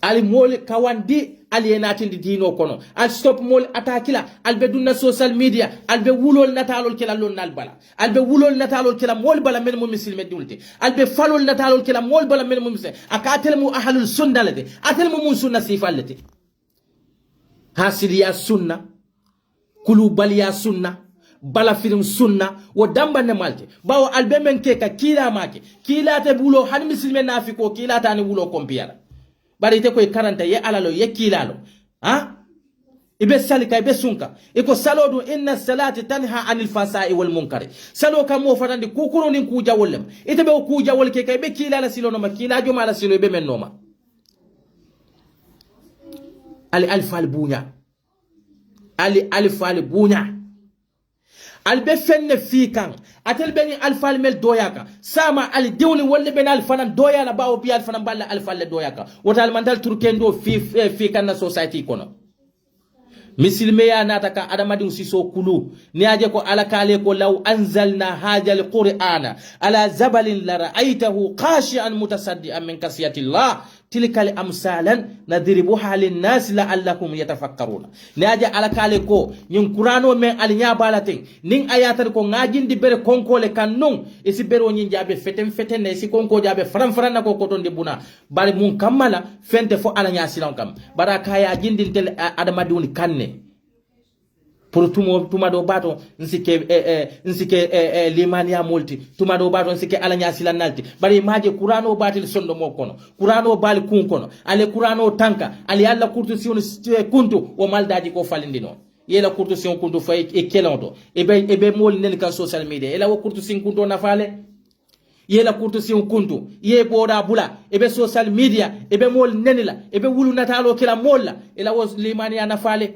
ali mol kawandi ali enatindi dino kono al stop mol atakila al be dunna social media al be wulol natalol kila lon nal bala al be wulol natalol kila mol bala men mo muslime dulte al be falol natalol kila mol bala men mo muslime akatel mu ahlul sunna lati atel mu mun sunna sifallati hasiriya sunna kulubaliya sunna balafirin sunna wo damba ne malte bawo albe men ke ka kila make kila te bulo han muslime nafiko kila ta ni bulo kompiara bari te koy karanta ye alalo ye kilalo ha ibe salika ibe sunka iko salodu inna salati tanha anil fasai wal munkari salo kam mo fatandi kukuro nin ku jawollem ite be ku jawol ke kay be kila la silono ma kila joma la silo be men noma ali alfal bunya ali alfal bunya albe fenne fikan atel beni alfal mel doyaka sama ali dewni wolle ben alfanan doyala bawo bi alfanan balla alfal doyaka wotal mandal turkendo fi kan na society kono misilme ya nataka adamadi siso kulu ni aje ko alakale ko law anzalna hadha alqur'ana ala zabalin la ra'aytahu khashi'an mutasaddian min kasiyati Allah tilka al-amsalan nadribuha lin-nas la'allakum yatafakkaruna ni aje alakale ko nyin qur'ano men alinya balatin nin ayatar ko ngajindi bere konkole kannun isi bero nyin jabe feten ne si konko jabe faran na ko koton de buna bari mun kammala fente fo alanya silan kam baraka ya jindin tel adamadi woni kanne pour tumado bato nsike limania multi tumado bato nsike alanya silanalti bari maje qur'ano batil sondo mo kono qur'ano bal kun kono ale qur'ano tanka ale alla kurtu si on kuntu o maldaji ko falindino yela kurtu si on kuntu fay e kelonto ebe mol nen ka social media ela wo kurtu si kuntu na fale yela kurtu si on kuntu ye boda bula ebe social media ebe mol nenila ebe wulu natalo kila molla ela wo limania na fale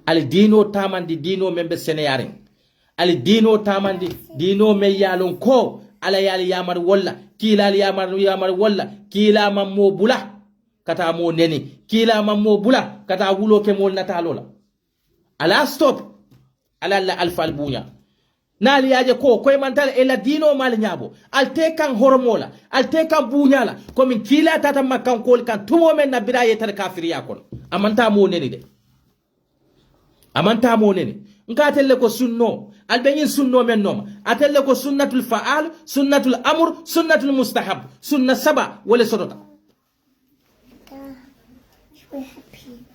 ali dino tamandi dino membe seneyaren ali dino tamandi dino me yalon ko ala yali yamar walla kila ali yamar walla kila mammo bula kata mo neni kila mammo bula kata wulo ke mol natalola ala stop ala la alfal bunya nali yaje ko koy mantal e la dino mal nyabo alte kan hormola alte kan bunyala ko min kila tata makkan kol kan tumo men na biraye tar kafiriya kon amanta mo neni de amanta mo neni nka telle ko sunno albenyin sunno men noma atelle ko sunnatul fa'al sunnatul amr sunnatul mustahab sunna saba wala sodota we're happy.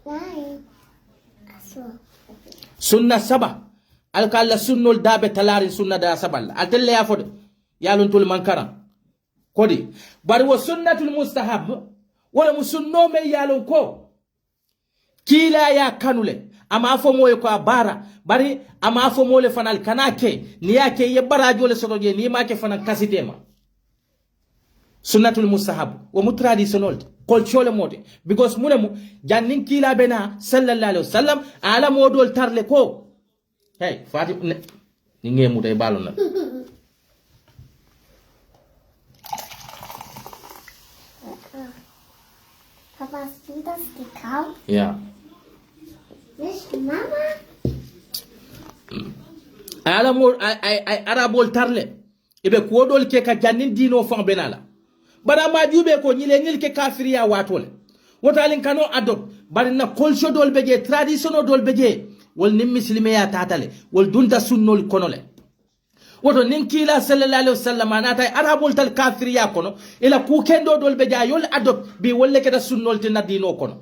Why? So. sunna saba alkalla sunnol dabe talari sunna da sabal atelle ya fode yalun tul mankara kodi bari wo sunnatul mustahab wala musunno me yalun ko kila ya kanule ama fo moy ko bara bari ama fo mole fanal kanake ni yake ye barajo le sotoje ni make fanal kasitema sunnatul mustahab wa mutraditional culture mode because munemu jannin kila bena sallallahu alaihi wasallam ala modol tarle ko hey fati ni ngemu tay balon na Papa, sieht das gekauft? yeah Nicht Mama? ala mo ay arabol tarle ibe ko dol ke ka jannin dino fon benala bara ma jube ko nyile nyil ke kafiriya watole wotalin kano adop bari na culture dol beje traditional dol beje wol nim muslime ya tatale wol dunta sunnol konole woto nin kila sallallahu alaihi wasallam anata arabol tal kafiriya kono ila ku kendo dol beja yol adop bi wolle ke da sunnol tin dino kono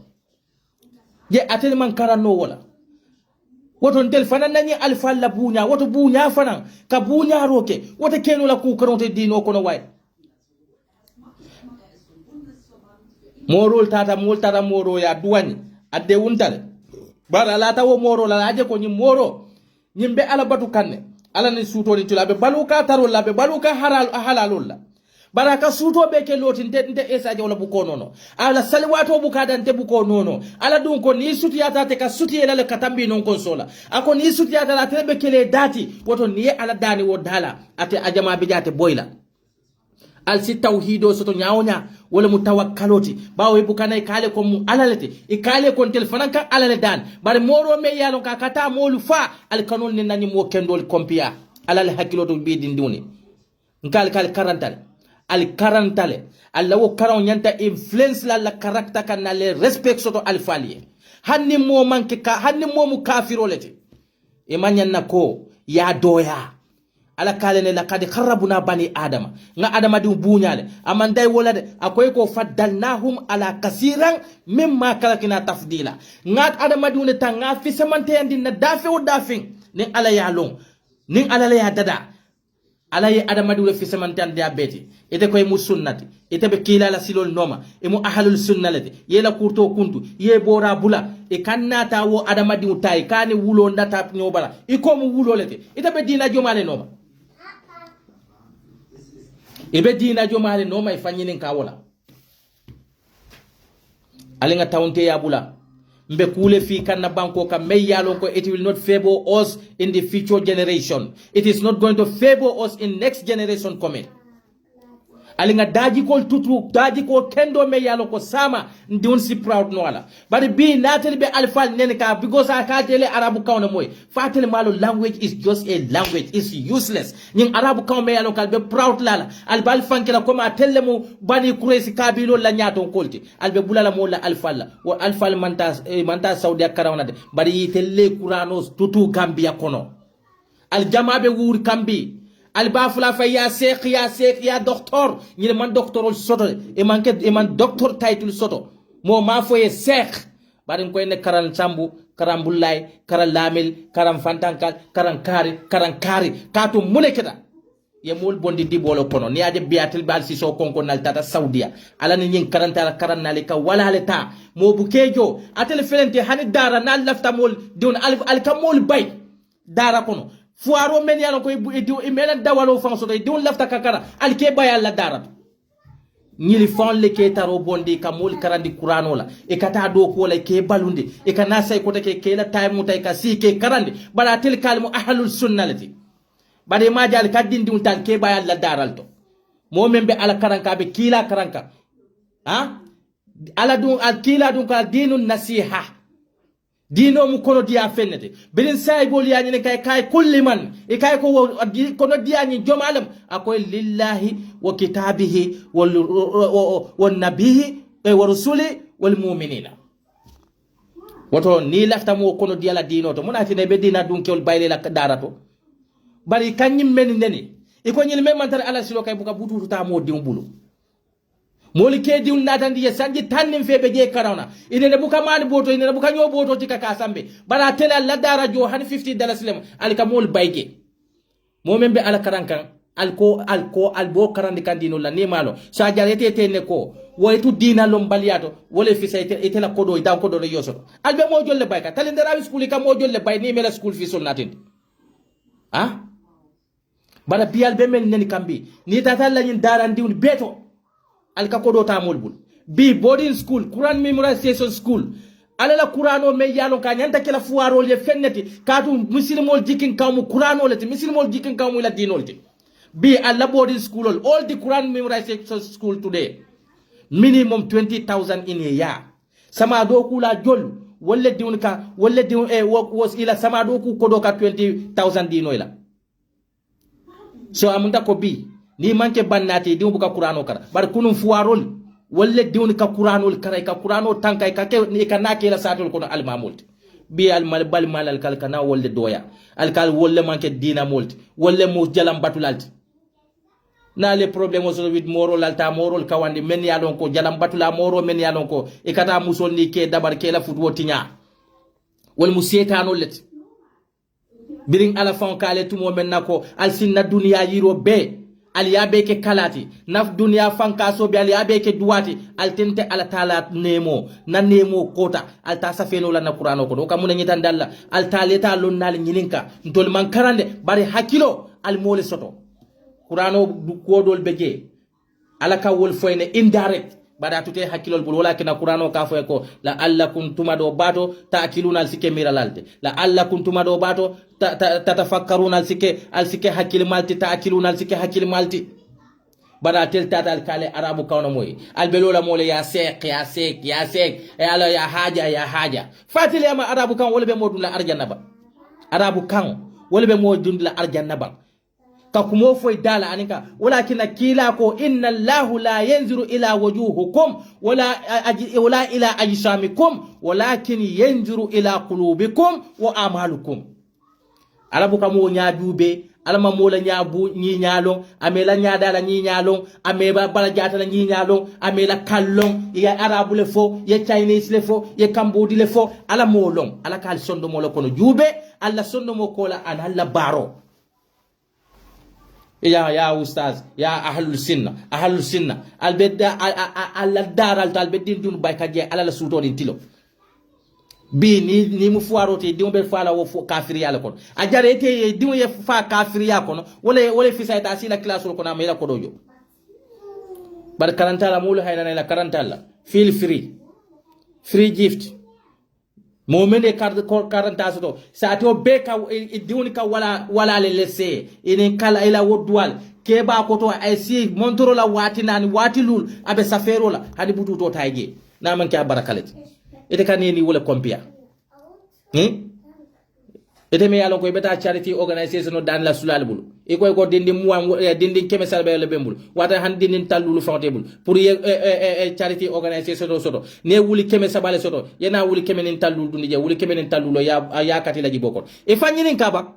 je atel man karano wala woto ntel fanan nani alfa la bunya woto bunya fanan ka bunya roke woto keno la ku karonte dino kono way morol tata moro ya duwani adde wuntale bara la tawo moro la aje ko ni moro nyimbe ala batu kanne ala ni suto ni tulabe baluka tarol labe baluka halalul la baraka suto be ke loti nte esa je wala buko nono ala salwato bukada nte buko nono ala dun ko ni suti ata te ka suti ele katambi non konsola ako ni suti ata la tebe kele dati woto ni ala dani wo dala ate ajama be jate boyla al si tawhido soto nyaonya wala mutawakkaloti bawo bukana ikale ko mu alalete ikale ko telefonan kan alale dan bare moro me yalon ka kata molu fa al kanon ni nani mo kendol kompia alal hakilo do bi dinduni nkal kal karantale al karantale allawo karon nyanta influence la karakta kan na le respect soto al faliye hanni mo manke ka hanni mo mu kafirolete e manyanna ko ya doya ala kalene laqad kharrabuna bani adama nga adama du bunyale amandai wolade akoy ko faddalnahum ala kasiran mimma kalakina tafdila nga adama du ne tanga fi samante andi na dafe o dafin ni ala ya long ni ala ya dada ala ya adama du fi samante andi abeti ite koy musunnati ite be kila la silol noma e mu ahlul sunnati yela kurto kuntu ye bora bula e kannata wo adama du tay kani wulo ndata nyobala iko mu wulo lete ite be dina jomale noma ebe dina jomale no may fanyinin ka wala alinga tawnte ya bula mbe kule fi kanna banko ka may yalon ko it will not favor us in the future generation, it is not going to favor us in next generation coming. Alinga daji ko tutu daji ko kendo me yalo ko sama ndun si proud no ala but be natel be alfal nenka because aka tele arabu kauna moy fatel malo language is just a language, is useless ning arabu kauna me yalo kal be proud lala albal fankela ko ma telle mo bani kuresi kabilo la nyato kolti albe bulala mo la alfal wa alfal manta saudi akarawna de bari telle kuranos tutu gambia kono aljama be wur kambi albafula fa ya sheikh ya doctor ni man doctorol soto e man doctor title soto mo ma fo ye sheikh barin ko ne karan sambu karam bullay karam lamil karam fantankal karam kari kato muleketa ye mol bondi dibolo kono ni ade biatel bal si so konko nal tata saudia ala ni nyin karanta karan nalika wala leta mo bukejo atel felente hani dara nal lafta mol don al kamol bay dara kono fuaro men yalo ko imela dawalo fanso de don lafta kakara alke bayal la darat ñili fon le ke taro bondi kamul karandi qur'ano la e kata do ko la ke balunde e kana say ko take ke la time tay ka si ke karandi bala tel kalmu ahlus sunnati bade ma jal kadindi un tan ke bayal la daral to mo membe ala karanka be kila karanka ha ala dun al kila dun ka dinun nasiha dino mu kono dia fennete birin say bol ya ni kay kulli man e kay ko kono dia ni jomalam akoy lillahi wa kitabihi wal nabihi wa rusuli wal mu'minina woto ni lafta mo kono dia la dino to monati ne be dina dun kewol bayle la darato bari kanyim men neni e ko nyil men mantar ala silo kay buka bututu ta mo diw bulu moli ke diw natandi ye sanji tannim febe je karawna ine ne buka mani boto ine ne buka nyo boto tika kasambe bara tele la dara jo han $50 lem alka mol bayge momembe ala karankan albo karandi kandino la nemalo sa jarete tenne ko waytu dina lom baliato wole fisa ite la kodo ida kodo re yoso albe mo jolle bayka talendera school ka mo jolle bay ni mela school fi sol natin ha bara bial be men neni kambi ni tata la nyin dara ndiwni beto alka kodo ta molbul bi boarding school Quran memorization school alala Qur'ano me yalon ka nyanta kala fuaro le fenneti katu muslimol jikin kamu Qur'ano le muslimol jikin kamu la dinol te be alla boarding school all the Quran memorization school today minimum 20,000 in a year sama do kula jol wala diun ka wala diun was ila sama do ku kodo ka 20,000 dino ila so amunta ko bi ni manke bannati diun buka Qur'ano kara bar kunum fuarol wala diun ka Qur'anol kara ka Qur'ano tankay ka ke ni ka nake la satul kono al mamult bi al mal bal mal al kal kana wala doya al kal wala manke dina molt wala mo jalam batulalt na le problème o so wid moro lalta moro kawandi men yalon ko jalam batula moro men yalon ko e kata musol ni ke dabar ke la futwo tinya wal musietano let biring ala fon kale tumo men nako al sinna dunya yiro be al yabe ke kalati naf dunya fanka so be al yabe ke duwati al tente ala taala nemo na nemo kota al ta safeno la na qur'ano ko ka mun nyitan dalla al taleta lon nal nyininka ntol man karande bari hakilo al mole soto Qur'ano kodol beje alaka wol foyne indirect bada tute hakilol bul wala kina Qur'ano ka foy ko la allakum tumado bato ta'kiluna al-sike miralalde la allakum tumado bato tatafakkaruna al-sike hakil malti ta'kiluna al-sike hakil malti bada tel tata al-kale arabu kawna moy al-belola mole ya sek e ala ya haja fatil ya ma arabu kan wala be modun la arjanna ba arabu kan wala be modun la arjanna ba ka kumo foy dala anika walakin kila ko inna Allahu la yanzuru ila wujuhukum wala ila ajsamikum walakin yanzuru ila qulubikum wa amalukum arabu kamo nya dube alama mola nya bu nyi nyalon amela nya dala nyi nyalon ameba bala jata la nyi nyalon amela kallon ya arabu le fo ya chinese le fo ya kambodi le fo ala molon ala kal sondo molo kono jube alla sondo mo kola an alla baro ya ustaz ya ahlul sinna albedda alla daral tal beddin dun baykaje ala la suto din tilo bi ni mu fuarote dimu be fala wo kafiri yalla kon a jarete dimu ye fa kafiri ya kon wala fi sayta sila classe ko na mela ko dojo bar karantala mulu hayna la karantala feel free gift momene karanta soto sa to be ka diwni ka wala le lesse inen kala ila wodwal ke ba ko to ay si montoro la wati nan wati lul abe safero la hadi butu to tayge na man ka barakalati ite kaneni wala kompia ite me yalo ko beta charity organization no dan la sulal bulu e ko dindi muam dindi keme salbe le bembul wata han dindi talulu fawtebul pour charity organization do soto ne wuli keme sabale soto yena wuli keme nin talulu dundi je wuli keme nin talulo ya kati la jibokon e fanyini kaba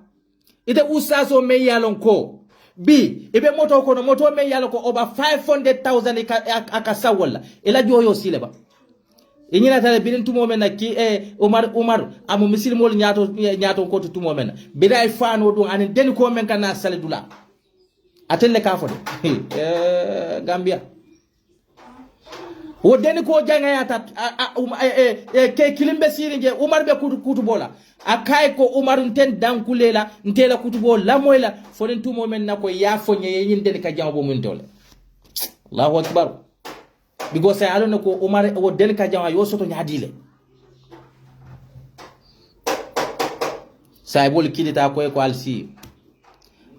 ite usaso me yalo ko bi ebe moto ko no moto me yalo ko over 500,000 akasa wala ela joyo sileba inyina tale binin tumo mena ki Umar amu muslimol nyato ko tumo mena biday fano do anen den ko men kana saledula atelle ka fode Gambia wo den ko janga yata ke kilimbe sirinje Umar be kutu bola akay ko Umar ten dankulela ntela kutubo la moyla foden tumo men nako ya fonye yin den ka jambo mun dole Allahu akbar because I don't know ko Umar wo den ka jama yo soto nyaadile say bol kidita ko alsi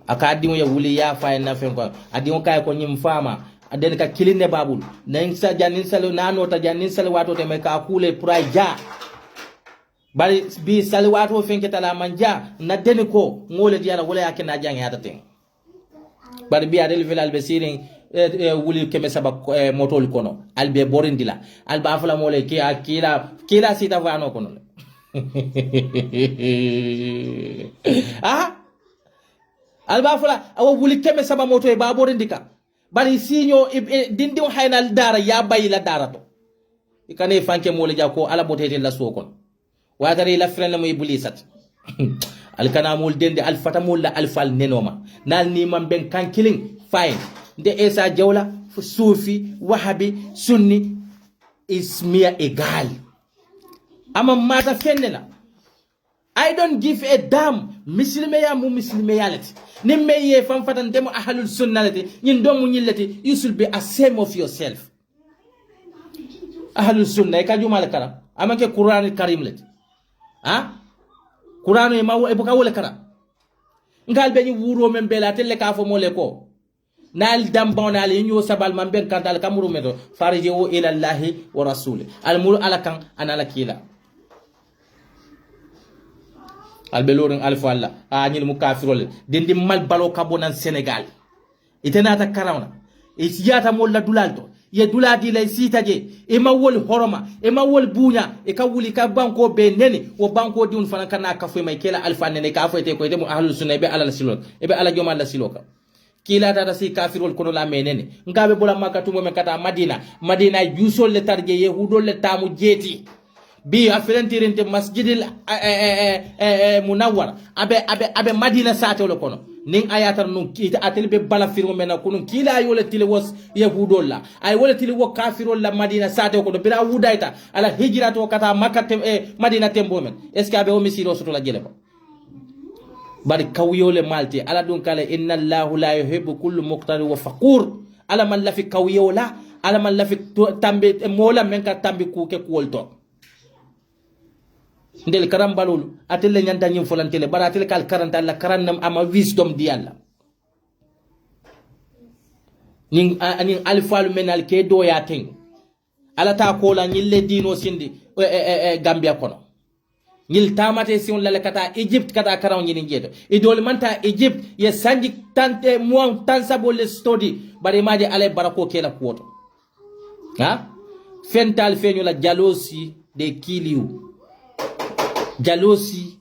akadi ya wuli ya fa na fen ko adi on kay ko nyim fama den ka kiline babul nan sa janin salo nano ta janin salo wato te me ka kule pura ja bari bi salwato fenke tala manja na deni ko ngole diala wala yake na jangi hata ten bari bi adel velal be sirin wuli keme saba motol kono albe borindila alba afla mole ki kila sita vano kono ah alba afla awo wuli keme saba moto e ba borindika bari sinyo dindin haynal dara ya bayila dara to ikane fanke mole jako ala botete la sokon watari la frene mo iblisat alkana mol dende alfata mol la alfal nenoma nal ni man ben kankilin fine de esa jawla sufi wahabi sunni ismia egal ama mata fenela I don't give a damn muslime ya mu muslime yalati nimme ye fam fatan demo ahlul sunnati nyin domu nyillati you should be ashamed of yourself ahlul sunna e kaju mal kara amake qur'an karim lati ha qur'an e mawo e buka wala kara ngal be ni wuro men bela telle ka fo mole ko nal dambon al nyo sabal man ben kantal kamuru medo farijo ila allah wa rasul al mul alakan anala kila al belorin alfa alla a nyil mu kafirol dindi mal balo kabonan senegal itenata karawna e siyata mo la dulalto ye duladi lay sitaje e mawol horoma e mawol bunya e kawuli ka banko be nene wo banko diun fana kana ka fo may kela alfa nene ka fo te ko demo ahlus sunna be ala silok e be ala joma la siloka kila tata si kafirol kono la menene ngabe bola makatu mo me kata madina jusol le tarje yehudol le tamu jeti bi afirentirinte masjidil munawwar abe madina saate wala kono ning ayatar nun kita atel be bala firmo mena kunun kila yole tile wos yahudol la ay wala tile wo kafirol la madina saate ko do bira wudaita ala hijrato kata makka madina tembo men est ce que abe o misiro soto la jele ba bari kawyole malti ala dun kala inna allah la yuhibbu kullu muqtari wa faqur ala man la fi kawyola ala man la fi tambe mola men ka tambi ku ke kuolto ndel karam balul atelle nyanta nyim folantele bara atelle kal karanta alla karannam ama wisdom di alla ning anin alfalu menal ke do ya ten ala ta ko la nyille dino sindi gambia kono nyil tamate si on la kata egypt kata karaw nyini ngedo e dol manta egypt ye sanji tante mo tan sabole study bare maje ale barako kela kuoto ha fental feñu la jalousie de kiliu jalosi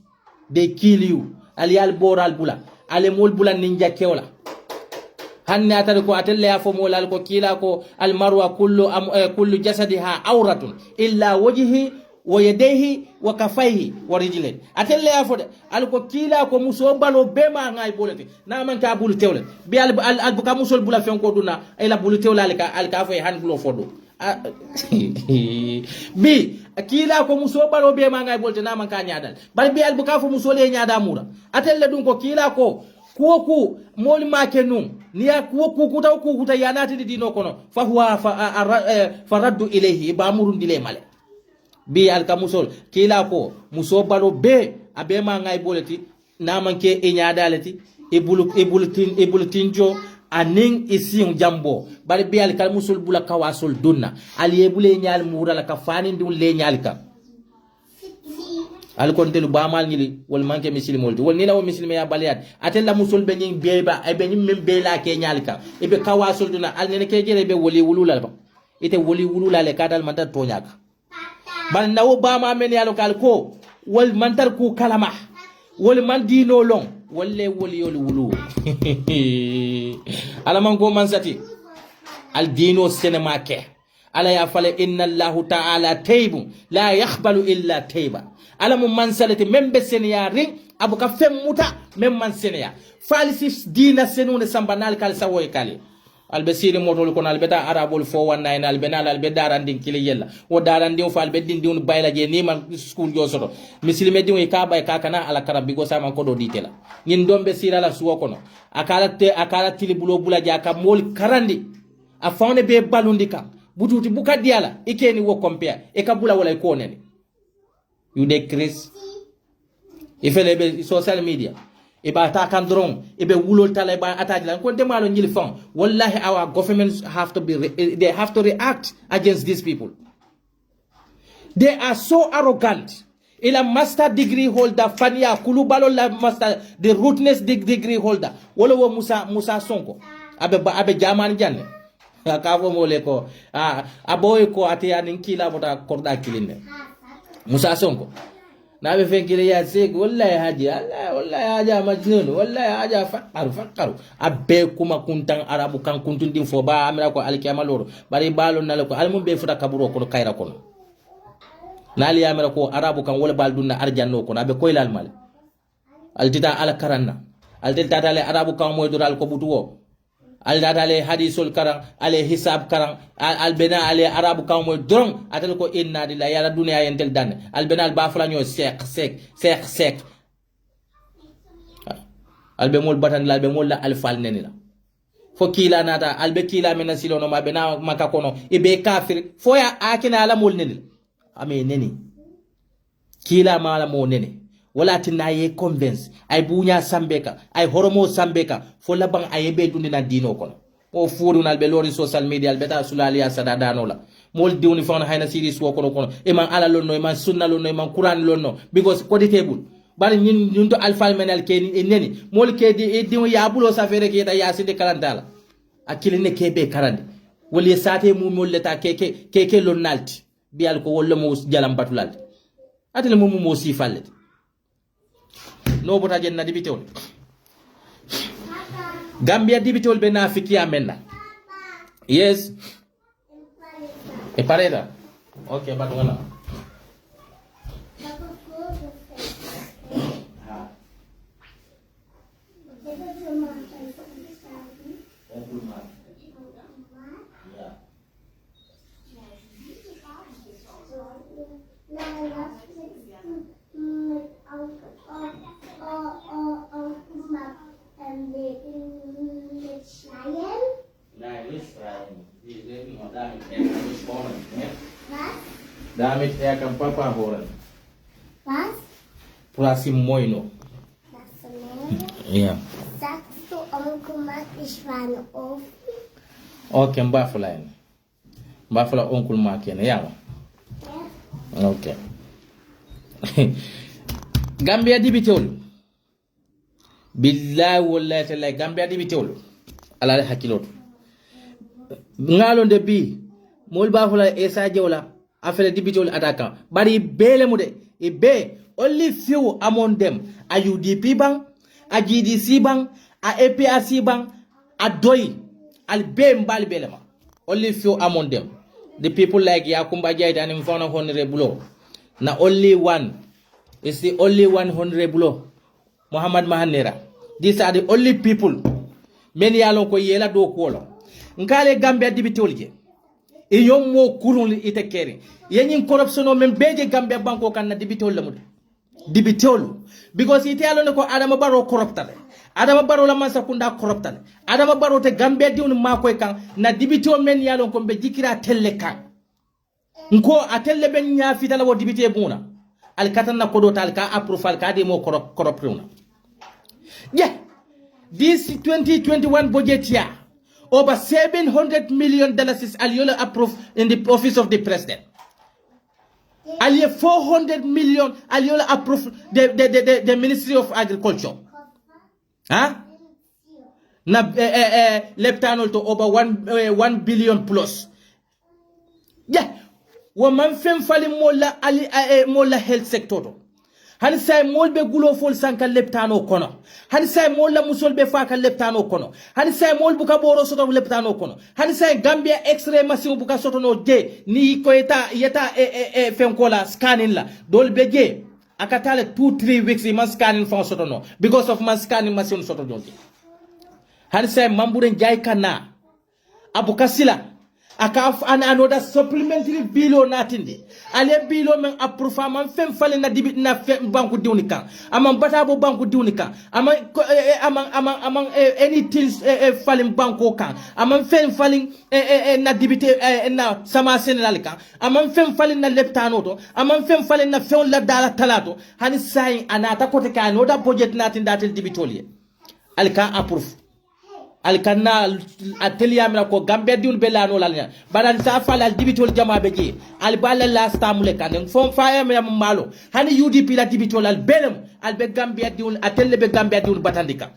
de kiliu aliyal boral bula ale mol bula ninja kewla hanne atare ko atelle ya fo molal ko kila ko al marwa kullu jasadiha awratun illa wajhi wa yadayhi wa kafayhi wa rijlihi atelle ya fo al ko kila ko muso balo bema ngay bolete na man ka bulu tewle bi al buka musol bula fen ko duna ay la bulu tewla al ka fo han bulo fodo bi kila ko muso balo be ma ngay bolte na man ka nyaadal bal bi al buka fo muso le nyaada mura atelle dun ko kila ko kuoku moli make num niya kuoku kuta yanati di dino kono fa huwa faraddu ilayhi ba murun dile male bi al ka musol kila ko muso balo be abe ma ngay boleti na man ke e nyaadalati e bulutinjo aning isin jambo bari bi al kal musul bula kawasul dunna al yebule nyaal mura la ka fani ndul le nyaal ka al kontelu ba mal nyili wal manke muslimol wal ni lawo muslime ya baliyat atella musul be nyin beba e be nyim mem be la ke nyaal ka e be kawasul dunna al ne ke jere be woli wulula ba ite woli wulula le kadal man ta toñaka bal nawo ba ma men yalo kal ko wal mantar ku kalama wal man dino long walle woli yol wulu ala man ko man sati al dino sinema ke ala ya fale inna allah ta'ala tayyibu la yaqbalu illa tayyiba ala mun man salati membe senya ring abuka fem muta mem man senya falsis dina senune sambanal kal sawoy kali albesiri motol kon albeta arabol 419 albenal albeda randin kili yella o darandi o fal beddin diun bayla je ni man school jo soto muslime diun ka bay ka kana ala karabi go sama ko do ditela nyin dombe sira la suwo kono akala tili bulo bula ja ka mol karandi a fawne be balundi ka bututi buka diala ikeni wo compare e ka bula wala ko nene you de chris ifele be social media iba ta kan dron ibe wulol tala ba ataji lan ko demalo nyil fon wallahi our governments have to they have to react against these people. They are so arrogant. ila master degree holder fania kulubalo la master the rootness degree holder wala wo Musa Sonko abe jamani janne akavo mole ko aboy ko atiyani kila bota korda kilinde Musa Sonko na be fenkile ya sek wallahi haji Allah wallahi haja majnun wallahi haja faqaru abbe kuma kuntan arabu kan kuntun din fo ba amira ko alkiyama loro bari balon nala ko almum be futa kaburo ko kayra kono nali amira ko arabu kan wala bal dunna arjanno ko abe koylal mal altita ala karanna altita tale arabu kan moy dural ko butuwo aldata ale hadisul karan ale hisab karan albena ale arabu kan moy dron atal ko inna lillahi ya dunya yentel dan albena al bafla ñoy sek albe mol batan albe mol la alfal nenila fo kila nata albe kila mena silono ma bena maka kono ibe kafir fo ya akina ala mol nenil ame neni kila mala mo neni wala tinna ye convince ay bunya sambeka ay horomo sambeka fo laban ay be dundina dino kono o furu nal be lori social media beta sulali asada danola mol diwni fon hayna series wo kono e man ala lonno e man sunna lonno e man quran lonno because ko tebul bari ñun to alfal menal ke ni neni mol ke di diw ya bulo safere ke ta yasinde karantala akiline kebe karande wali sate mu mol leta keke lonnalti bial ko wolle mo jalam batulal atele mo sifalle no bota jenna dibitol Gambia dibitol be na fikiya menna yes e pareda okay but wala Damit er kan papa horen. Was? Prasim moino. Was denn? Ja. Sagst du, Onkel Mark, ich war ein Ofen? Okay, mbafula Onkel Mark ya. Ja. Okay. Gambia dibitol. Billahi wallahi taala Gambia dibitol. Ala hakilot. Ngalo de bi mol bafula Esa Jawla affaire dibitol attaquant bari bele mude e be only few among them a UDP bang a GDC bang a APRC bang a doy al be mbal belema only few among them the people like Yakumba Jaita and Mfano Honorable na only one is the only one Honorable Muhammad Mahanera. These are the only people many yalon ko yela do ko ngale Gambia dibitol je e yom mo kurun ite keri yenyin corruption o men beje Gambia banko kan na dibitol lamu dibitol because ite alon ko Adama Barrow corruptale Adama Barrow la man sakunda corruptale Adama Barrow te Gambia diwni makoy kan na dibitol men yalon ko be jikira telle kan nko atelle ben nya fitala wo dibite buna al katanna kodo tal ka approval ka de mo corruptuna yeah this 2021 budget year over $700 million is Aliola approved in the office of the president. Alie 400 million Aliola approved the Ministry of Agriculture. Huh? Na leptanol to over 1 billion plus. Yeah. Woman fem fali mola health sector. Hani say mol be gulo fol sanka leptano kono hani say mol la musol be faka leptano kono hani say mol buka boro soto leptano kono hani say Gambia X-ray machine buka soto no je ni ko yeta fenkola scanning la dol be je akatale 2-3 weeks man scanning fa soto no because of man scanning machine soto do hani say mamburen jay kana abuka sila akaf an another supplementary bill natinde ale bill men approve man fem fale na dibit na banku diwni kan amam batabo banku diwni kan amam anything fale banko kan amam fem fale na dibite na sama senal kan amam fem fale na leptano to amam fem fale na few la dala talato hani sai anata kote kan another budget natin datel dibitoliye alka approve alkanna ateliamra ko Gambia diun belano lalnya badan sa fala dibitol jama beje al bala la stamule kan fom faya me malo hani UDP la dibitol al belem al be Gambia diun atelle be Gambia diun batandika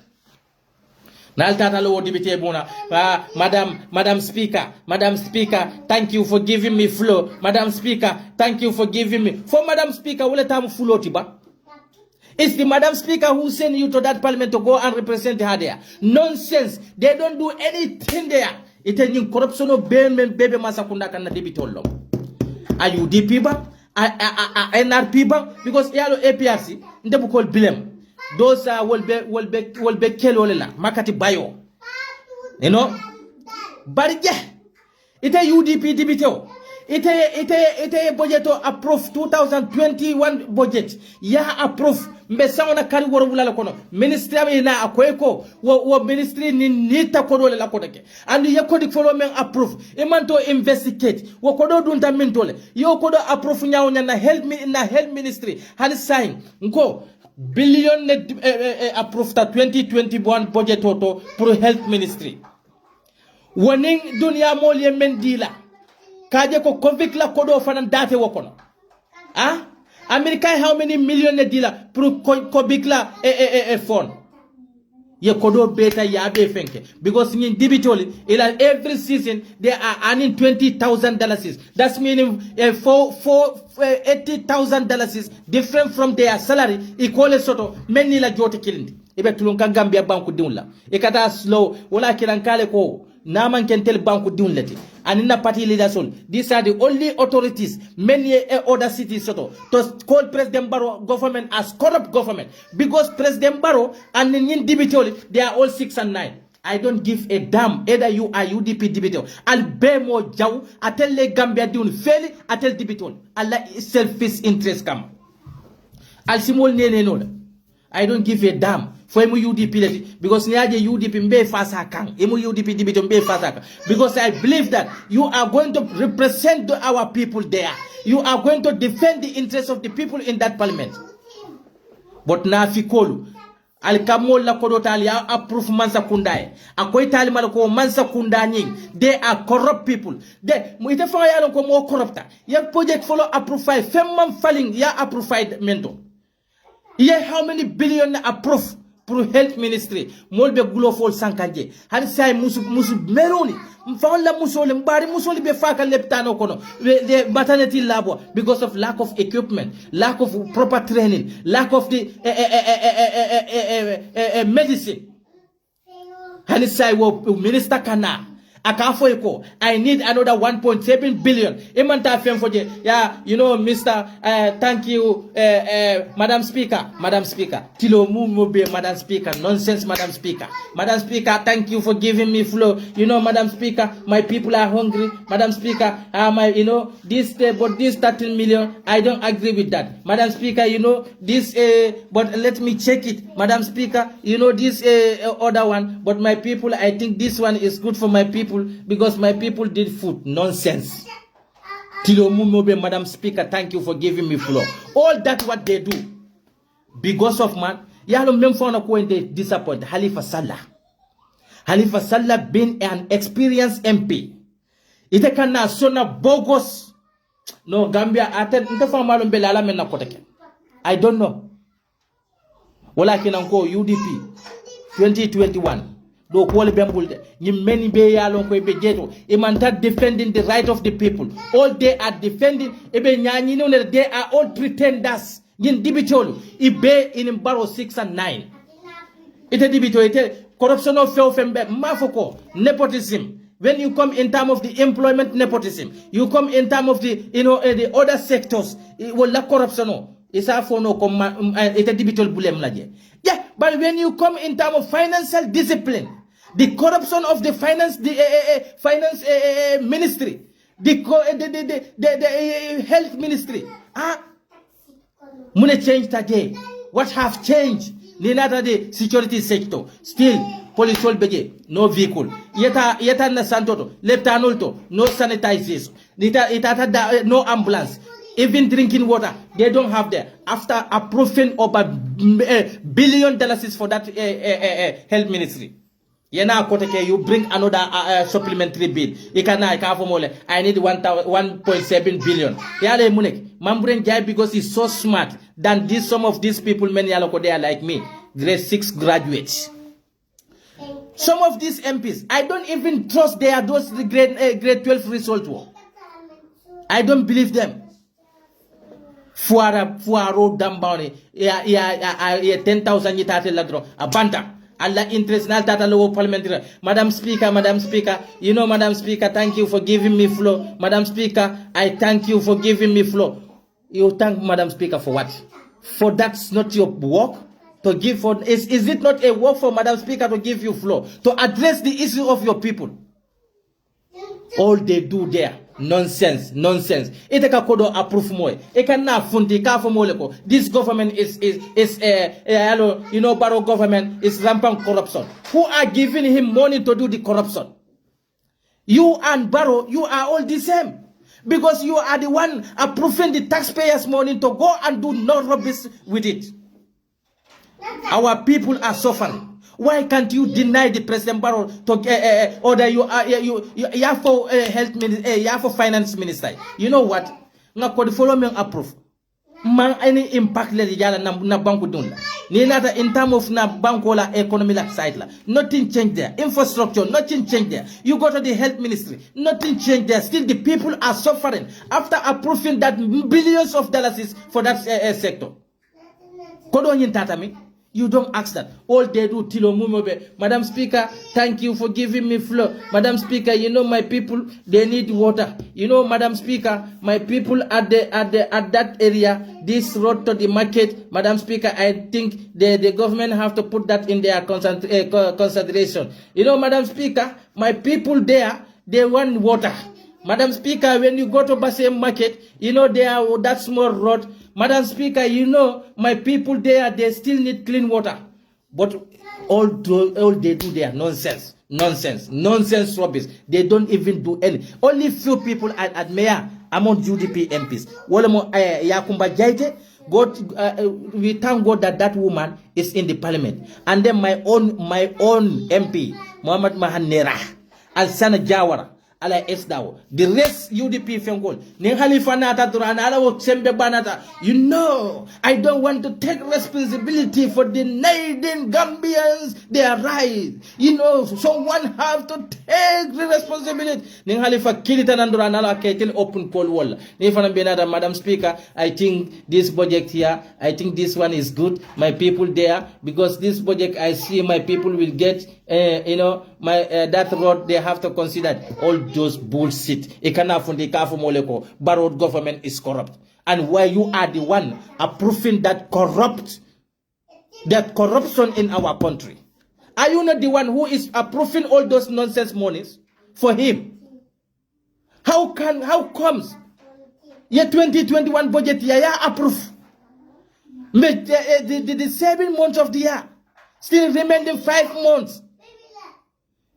nal tata lo dibite bona madam speaker thank you for giving me floor madam speaker thank you for giving me for madam speaker wala tam fuloti ba. It's the Madam Speaker who sent you to that parliament to go and represent her there. Nonsense. They don't do anything there. It is in corruption of baby masakunda kana debitolo. Are you DP ba? NRP ba? Because yalo APRC ndebu call bilem. Those will be kelolela makati bayo. You know? But yeah, it is UDP debito. Ite budget approve 2021 budget ya approve mbesa wana kari woro bulala kono ministry ina akweko wo ministry ni nita kodole la kodeke and ye kodik follow men approve imanto investigate wo kodo dunta mintole yo kodo approve nyaaw na help me in health ministry hal sign nko billion approve ta 2021 budget toto pour health ministry woning dunia molye mendila kaje ko convict la kodo fanan date wokono America how many million dila pour convict la phone ye kodo beta ya be fenke because in debitoli every season they are earning $20,000 that's meaning $80,000 different from their salary equal soto meni la jote kilindi ibe tulunka Gambia banku diunla ikata slow wala kilankale ko naman kentel banku diunleti anina party leaders all these are the only authorities many other cities soto to call President Barrow government as corrupt government because President Barrow and in debitoli they are all 6 and 9. I don't give a damn either you are UDP debitol al bemo jaw atel le Gambia diun feli atel debitol Allah selfish interest come al simol nene no I don't give a damn for UDP because niaje UDP mbe fasa kang UDP debito mbe fasa kang because I believe that you are going to represent our people there. You are going to defend the interests of the people in that parliament. But na fikolu alkamol la kodotali ya approve mansa kundae akoy tali malako mansa kundani they are corrupt people they ite fa ya ko mo corrupta ya project follow approve femmam falling ya approve mento yeah how many billion approve pour health ministry molbe glofol sankanje han say musu meroni mfawla musole mbari musole be faka leptano kono the maternity labo because of lack of equipment, lack of proper training, lack of the medicine. Han say wo minister kana akafo iko I need another 1.7 billion imanta fem foje yeah you know Mr. Thank you Madam Speaker tilo mu be Madam Speaker nonsense Madam Speaker thank you for giving me flow you know Madam Speaker my people are hungry Madam Speaker my you know this but this 13 million I don't agree with that Madam Speaker you know this but let me check it Madam Speaker you know this other one but my people I think this one is good for my people because my people did food nonsense. Tilo Mumobe, Madam Speaker, thank you for giving me floor. All that what they do because of man. Yalo memfona ko they disappoint Halifa Sallah being an experienced MP. Ite kana sona bogus. No Gambia ate ntefa malo mbele ala mena koteke. I don't know. Wala kinanko UDP 2021. Do kwole bembulde ni many be yalon ko be jeto e man ta defending the right of the people all they are defending e be nyaani no they are all pretenders ngin dibitolu e be in Barrow 6 and 9 ite dibito ite corruption of fembe mafoko nepotism when you come in terms of the employment nepotism you come in terms of the you know the other sectors wala corruption isa fono ko ite dibitol bulem laje yeah but when you come in terms of financial discipline the corruption of the finance ministry the health ministry mune change today what have changed linata the security sector still police will beje no vehicle yeta na santoto leptanolto no sanitizers no ambulance even drinking water they don't have there after approving over $1 billion for that health ministry Yena koteke, you bring another supplementary bill. Ikana ikafomole. I need 1.7 billion. Yale munek. Mambren guy because he's so smart than this. Some of these people, many aloko they are like me, grade 6 graduates. Some of these MPs, I don't even trust they are those grade 12 result. I don't believe them. Fuaro dambani ya 10,000 yitate ladro abanta. Allah interest na tata low parliamentary. Madam Speaker, you know, Madam Speaker, thank you for giving me floor. Madam Speaker, I thank you for giving me floor. You thank Madam Speaker for what? For that's not your work to give for. Is it not a work for Madam Speaker to give you floor to address the issue of your people? All they do there, nonsense. Iteka kodo approve moy. Eka na fundi ka fomoleko. This government is you know, Barrow government is rampant corruption. Who are giving him money to do the corruption? You and Barrow, you are all the same. Because you are the one approving the taxpayers' money to go and do no rubbish with it. Our people are suffering. Why can't you deny the President Barrow to order you have for health minister, you have for finance minister? You know what? Nga ko follow me approve. Man any impact le yala na banku dunla. Ni nata in terms of na banku la economy la side la. Nothing changed there. Infrastructure, nothing changed there. You go to the health ministry, nothing changed there. Still the people are suffering after approving that billions of dollars is for that sector. Kodo yin tata mi. You don't ask that. All they do, Tilo Mumobe. Madam Speaker, thank you for giving me floor. Madam Speaker, you know my people, they need water. You know, Madam Speaker, my people at that area, this road to the market. Madam Speaker, I think the government have to put that in their consideration. You know, Madam Speaker, my people there, they want water. Madam Speaker, when you go to Basem Market, you know, they are that small road. Madam Speaker, you know, my people there, they still need clean water. But all they do there, nonsense, rubbish. They don't even do any. Only few people at mayor among UDP MPs. Yakumba Jaite, we thank God that woman is in the parliament. And then my own MP, Muhammad Mahanera, and Sana Jawara. Ala esdawo the rest UDP fengol ni Halifa nata durana ala wo sembe banata. You know, I don't want to take responsibility for denying Gambians their right. You know, someone have to take the responsibility. Ni Halifa kilita nandurana ala ketil open poll wall. Ni fana benada, Madam Speaker, I think this budget here, I think this one is good. My people there, because this budget I see my people will get you know, my that road they have to consider. All those bullshit. Barrow government is corrupt, and why you are the one approving that corruption in our country? Are you not the one who is approving all those nonsense monies for him? How comes year 2021 budget year approve? The 7 months of the year still remaining 5 months.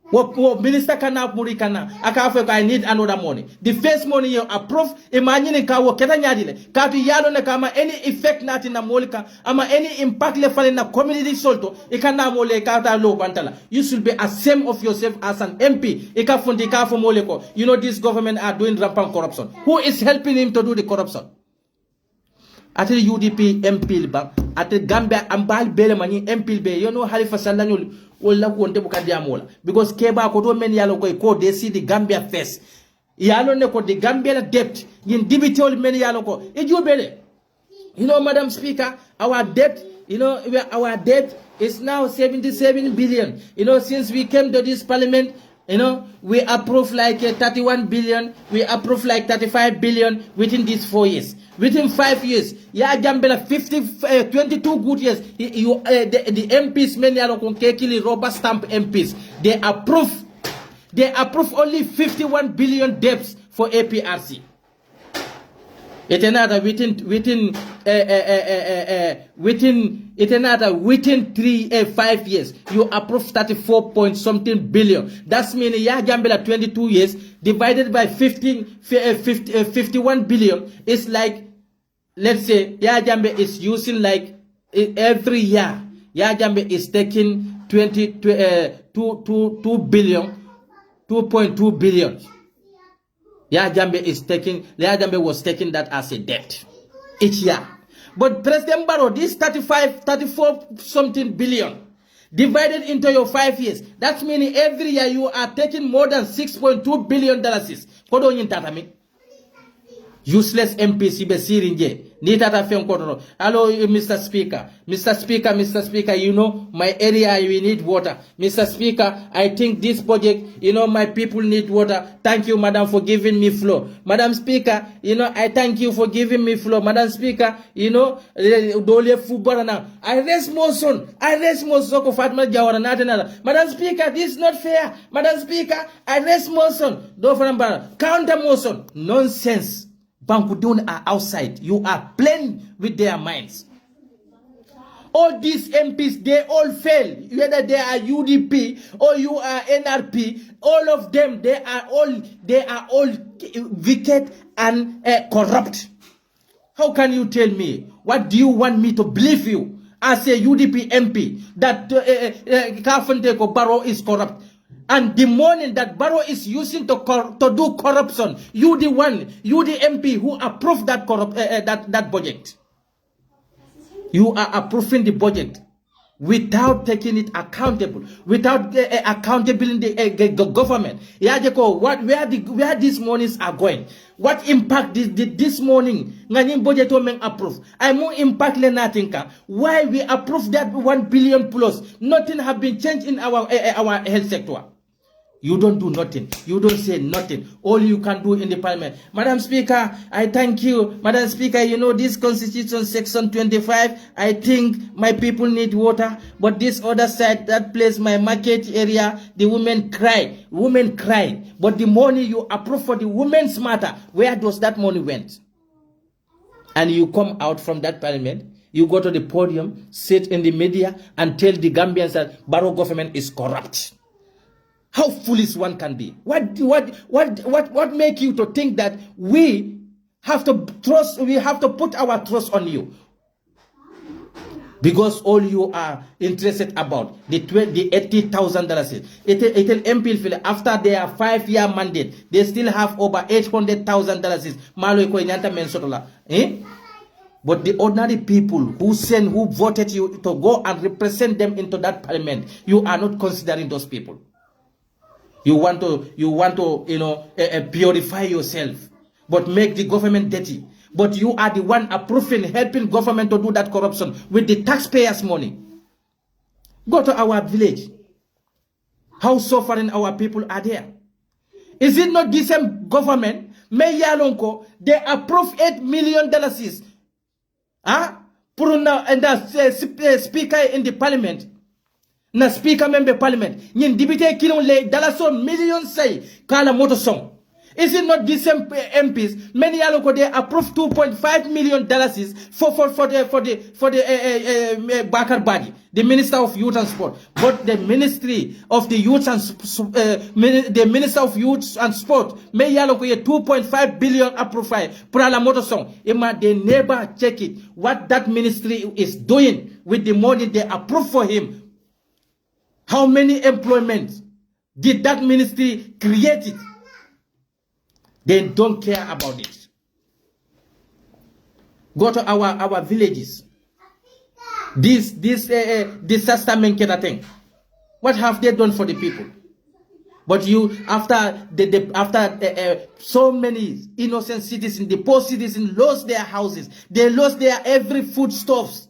Minister kana murikana akafe I need another money. The first money you approve, imagine ka wo keta nyadile ka tu yalo na kama any effect nati na molika ama any impact le fale na community solto ikana mole ka ta lo bantala. You should be ashamed of yourself as an MP. Ika fundi ka fo moleko. You know this government are doing rampant corruption. Who is helping him to do the corruption? At the UDP MP ba at the Gambia ambal bele mani MP be, you know, Halifa Salanyul wala kuonte bukadia mola because keba ko do men yalo ko they see the Gambia first yalo ne ko the Gambia debt yin dibitol men yalo ko e jubele. You know, Madam Speaker, our debt, you know, our debt is now 77 billion. You know, since we came to this parliament, you know, we approve like 31 billion, we approve like 35 billion within these 4 years. Within 5 years, ya Gambela 22 good years. The MPs, many are kekili rubber stamp MPs. They approve only 51 billion debts for APRC. It's another within 5 years you approve 34 point something billion. That's meaning ya Gambela 22 years divided by 51 billion is like, let's say ya Gambe is using like every year ya Gambe is taking 2 billion, 2.2 billion. Yaya Jammeh was taking that as a debt each year. But President Barrow, this 34 something billion divided into your 5 years, that's meaning every year you are taking more than $6.2 billion. Useless MPs be sirinje ni tata fen kotono. Hello, Mr. Speaker, you know my area we need water. Mr. Speaker, I think this project, you know, my people need water. Thank you, madam, for giving me floor. Madam Speaker, you know, I thank you for giving me floor. Madam Speaker, you know, dole football now. I raise motion ko Fatma Jawara natenala. Madam Speaker, this is not fair. Madam Speaker, I raise motion. Do for counter motion. Nonsense. Bankudun are outside. You are playing with their minds. All these MPs, they all fail. Whether they are UDP or you are NRP, all of them, they are all wicked and corrupt. How can you tell me? What do you want me to believe you as a UDP MP that Kafanteko Barrow is corrupt? And the money that Barrow is using to do corruption, you the MP who approved that that budget. You are approving the budget without taking it accountable, without accountability the government. Where these monies are going? What impact did this morning ngani budget men approve? I more impact le natinka. Why we approve that 1 billion plus? Nothing have been changed in our health sector. You don't do nothing. You don't say nothing. All you can do in the parliament. Madam Speaker, I thank you. Madam Speaker, you know this constitution section 25, I think my people need water. But this other side, that place, my market area, the women cry. Women cry. But the money you approve for the women's matter, where does that money went? And you come out from that parliament, you go to the podium, sit in the media, and tell the Gambians that Barrow government is corrupt. How foolish one can be. What make you to think that we have to put our trust on you? Because all you are interested about the $80,000. It MP feel after their 5-year mandate, they still have over $800,000. But the ordinary people who voted you to go and represent them into that parliament, you are not considering those people. You want to, you know, purify yourself, but make the government dirty. But you are the one approving, helping government to do that corruption with the taxpayers' money. Go to our village. How suffering our people are there. Is it not the same government? May Yalonko, they approve $8 million. And the speaker in the parliament. Na speaker member parliament nyin député kilon le dalaso million say kala moto song. Is it not the same MPs? Many aloko they approve $2.5 million for the Bakar Badi, the Minister of Youth and Sport. But the Ministry of the Youth and the Minister of Youth and Sport may aloko ye 2.5 billion approve for la moto song. They never check it. What that ministry is doing with the money they approve for him. How many employments did that ministry create it? They don't care about it. Go to our villages. This disaster manketa thing. What have they done for the people? But you, after so many innocent citizens, the poor citizens lost their houses. They lost their every foodstuffs.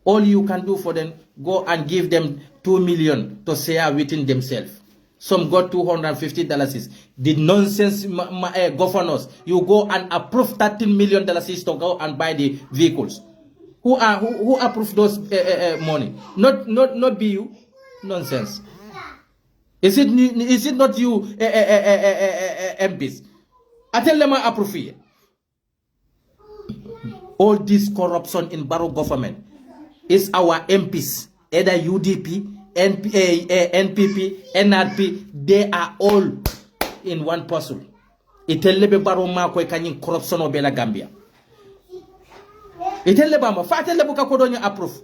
All you can do for them, go and give them $2 million to share within themselves. Some got $250. The nonsense governors, you go and approve $13 million to go and buy the vehicles. Who approve those money? Not be you. Nonsense. Is it not you MPs? I tell them I approve. All this corruption in Barrow government is our MPs, either UDP, NPP, NRP, they are all in one puzzle. Itelebe Barrow mako kanyin corruption obela Gambia. Itelebe ma fa itelebe ka kodonya approve.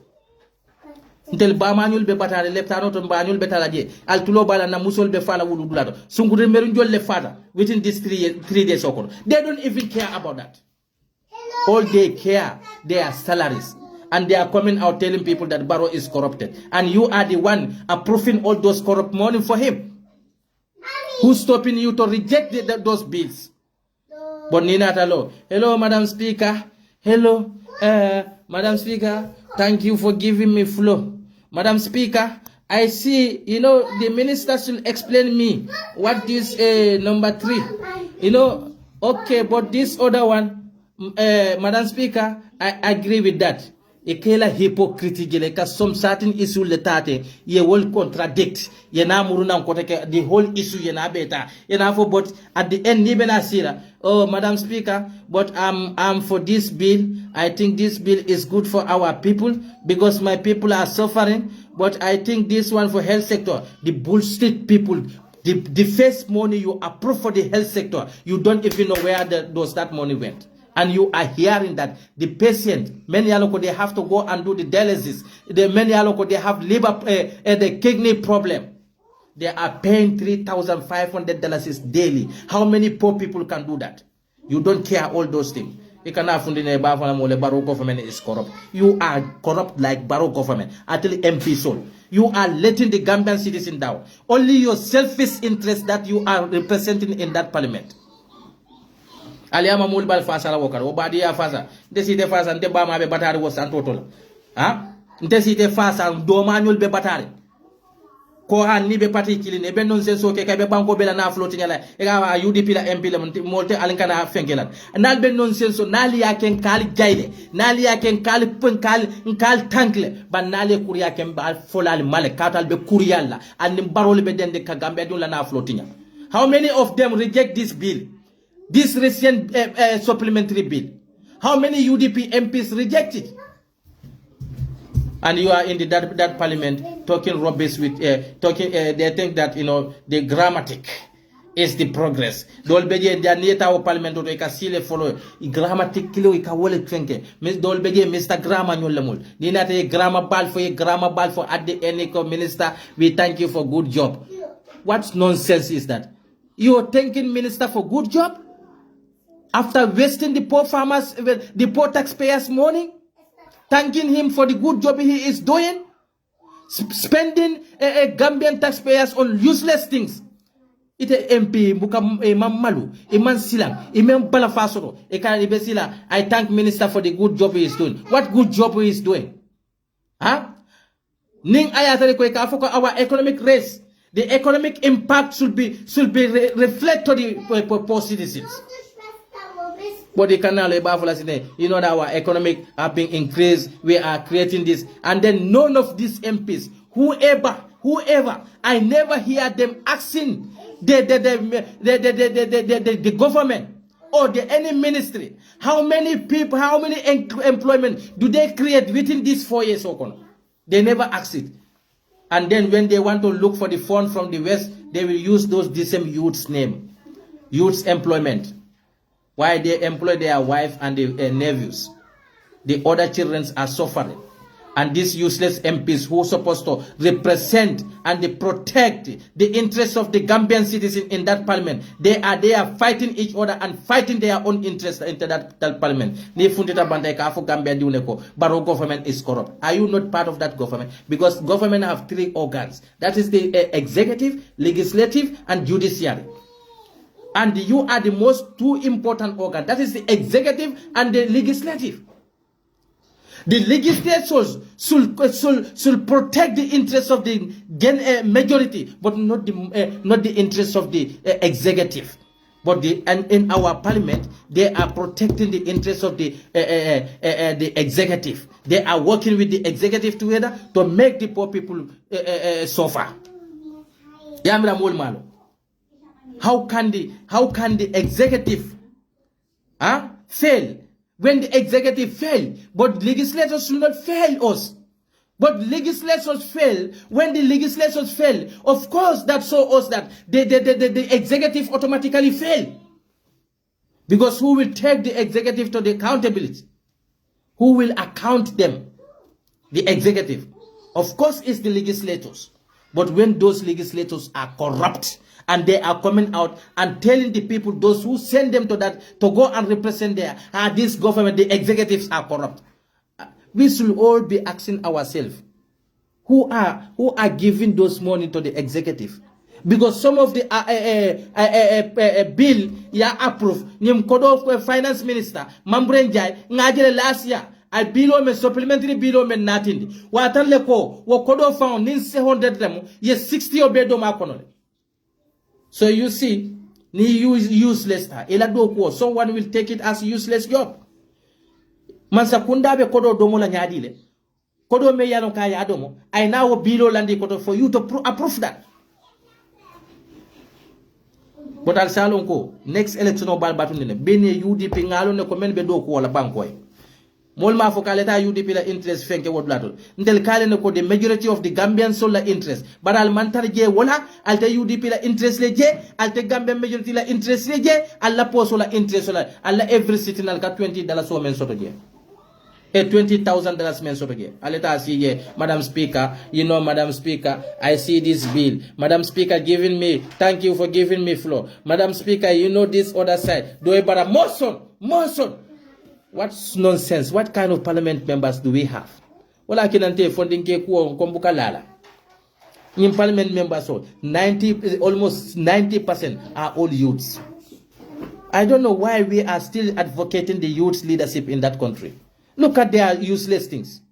ntel bamañul be batare leptano to bañul be talaje al tulo bala na musol be fala wulu dulato sungure meru jolle fata within this 3 days okon. They don't even care about that. All they care their salaries, and they are coming out telling people that Barrow is corrupted, and you are the one approving all those corrupt money for him. Who's stopping you to reject those bills? But Nina Talo, hello Madam Speaker, hello Madam Speaker, thank you for giving me floor. Madam Speaker, I see, the minister should explain me what this number 3, okay, but this other one, Madam Speaker, I agree with that. Ekela hypocrite jele ka some certain issue letate ye will contradict ye na muruna nkoteke the whole issue ye na beta ye na for, but at the end ni bena sira, oh Madam Speaker, but I'm for this bill. I think this bill is good for our people because my people are suffering, but I think this one for health sector, the bullshit people, the first money you approve for the health sector, you don't even know where that money went. And you are hearing that the patient, many aloko, they have to go and do the dialysis. Many aloko, they have liver, the kidney problem. They are paying $3,500 daily. How many poor people can do that? You don't care all those things. Barrow government is corrupt. You are corrupt like Barrow government. Until MP soul. You are letting the Gambian citizen down. Only your selfish interest that you are representing in that parliament. Aliama mulbal fasa la wokar obadi ya fasa ndesite fasa nte ba ma be batari wo santoto la ndesite fasa do manuel be batari ko han ni be pati kiline be non sen soke kay be banko be la na floti nyala e ga UDP la MP la molte alinkana fenkelan nal be non sen so nali ya ken kal jayde nali ya ken kal pen kal tankle ban nali kuriya ken ba folal male katal be kuriyalla and barol be dende ka gambe dun la na floti nya. How many of them reject this bill? This recent supplementary bill. How many UDP MPs reject it? And you are in that parliament talking rubbish with they think that the grammatic is the progress. Dolbeje Danieta or parliament or Casile follow grammatic kilo ikawole twenke. Miss Dolbeje Mr. Grammar Nulamul. Dinate grammar ball for at the end minister. We thank you for good job. What nonsense is that? You are thanking minister for good job? After wasting the poor farmers, the poor taxpayers' money, thanking him for the good job he is doing, spending Gambian taxpayers on useless things. Ite MP imam malu, imam silang, imam balafasoro, ibesila. I thank minister for the good job he is doing. What good job he is doing? Huh? Ning ayatare ko ikafuka our economic race. The economic impact should be reflect to the poor citizens. But the canal, that our economic are being increased. We are creating this, and then none of these MPs, whoever, I never hear them asking the government or any ministry, how many people, how many employment do they create within these 4 years? They never ask it. And then when they want to look for the fund from the West, they will use the same youth's name, youth's employment. Why they employ their wife and their nephews. The other children are suffering. And these useless MPs who are supposed to represent and protect the interests of the Gambian citizens in that parliament, they are fighting each other and fighting their own interests into that parliament. Barrow government is corrupt. Are you not part of that government? Because government have 3 organs. That is the executive, legislative, and judiciary. And you are the most 2 important organs. That is the executive and the legislative. The legislators should protect the interests of the majority, but not the interests of the executive. But in our parliament, they are protecting the interests of the executive. They are working with the executive together to make the poor people suffer. How can the executive fail when the executive fail? But legislators should not fail us. But legislators fail when the legislators fail. Of course, that shows us that the executive automatically fail. Because who will take the executive to the accountability? Who will account them? The executive. Of course, it's the legislators. But when those legislators are corrupt and they are coming out and telling the people, those who send them to that, to go and represent there, this government, the executives are corrupt. We should all be asking ourselves, who are giving those money to the executive? Because some of the bill approved, Nim Kodo finance minister, Mambrenjai, Ngajere last year, I below me supplementary below me nothing. Watan leko, Wakodo found nin 700 them, yes 60 obedo makonole. So you see, ni useless. Someone will take it as useless job. Mansakunda be kodo domo la nyadile. Kodo me yano kaya adomo. I now below landi kodo for you to approve that. But al salon ko next election o bal batundine bene UDP ngalo ne ko men be do ko wala bankoy. Mol ma fo kaleta UDP la interest fenke wod latol ndel kale ne ko the majority of the Gambian solar interest baral mantar je wala alte UDP la interest le je alte Gambian majority la interest le je alla poso la interest la alla every city nal ka $20 so men soto je e $20,000 men soto je aleta si je Madam Speaker, you know, Madam Speaker, I see this bill, Madam Speaker giving me, thank you for giving me floor, Madam Speaker, you know this other side do it bara motion. What nonsense. What kind of parliament members do we have? Wala kinante funding ke kuo kombuka lala. In parliament members, almost 90% are all youths. I don't know why we are still advocating the youth leadership in that country. Look at their useless things.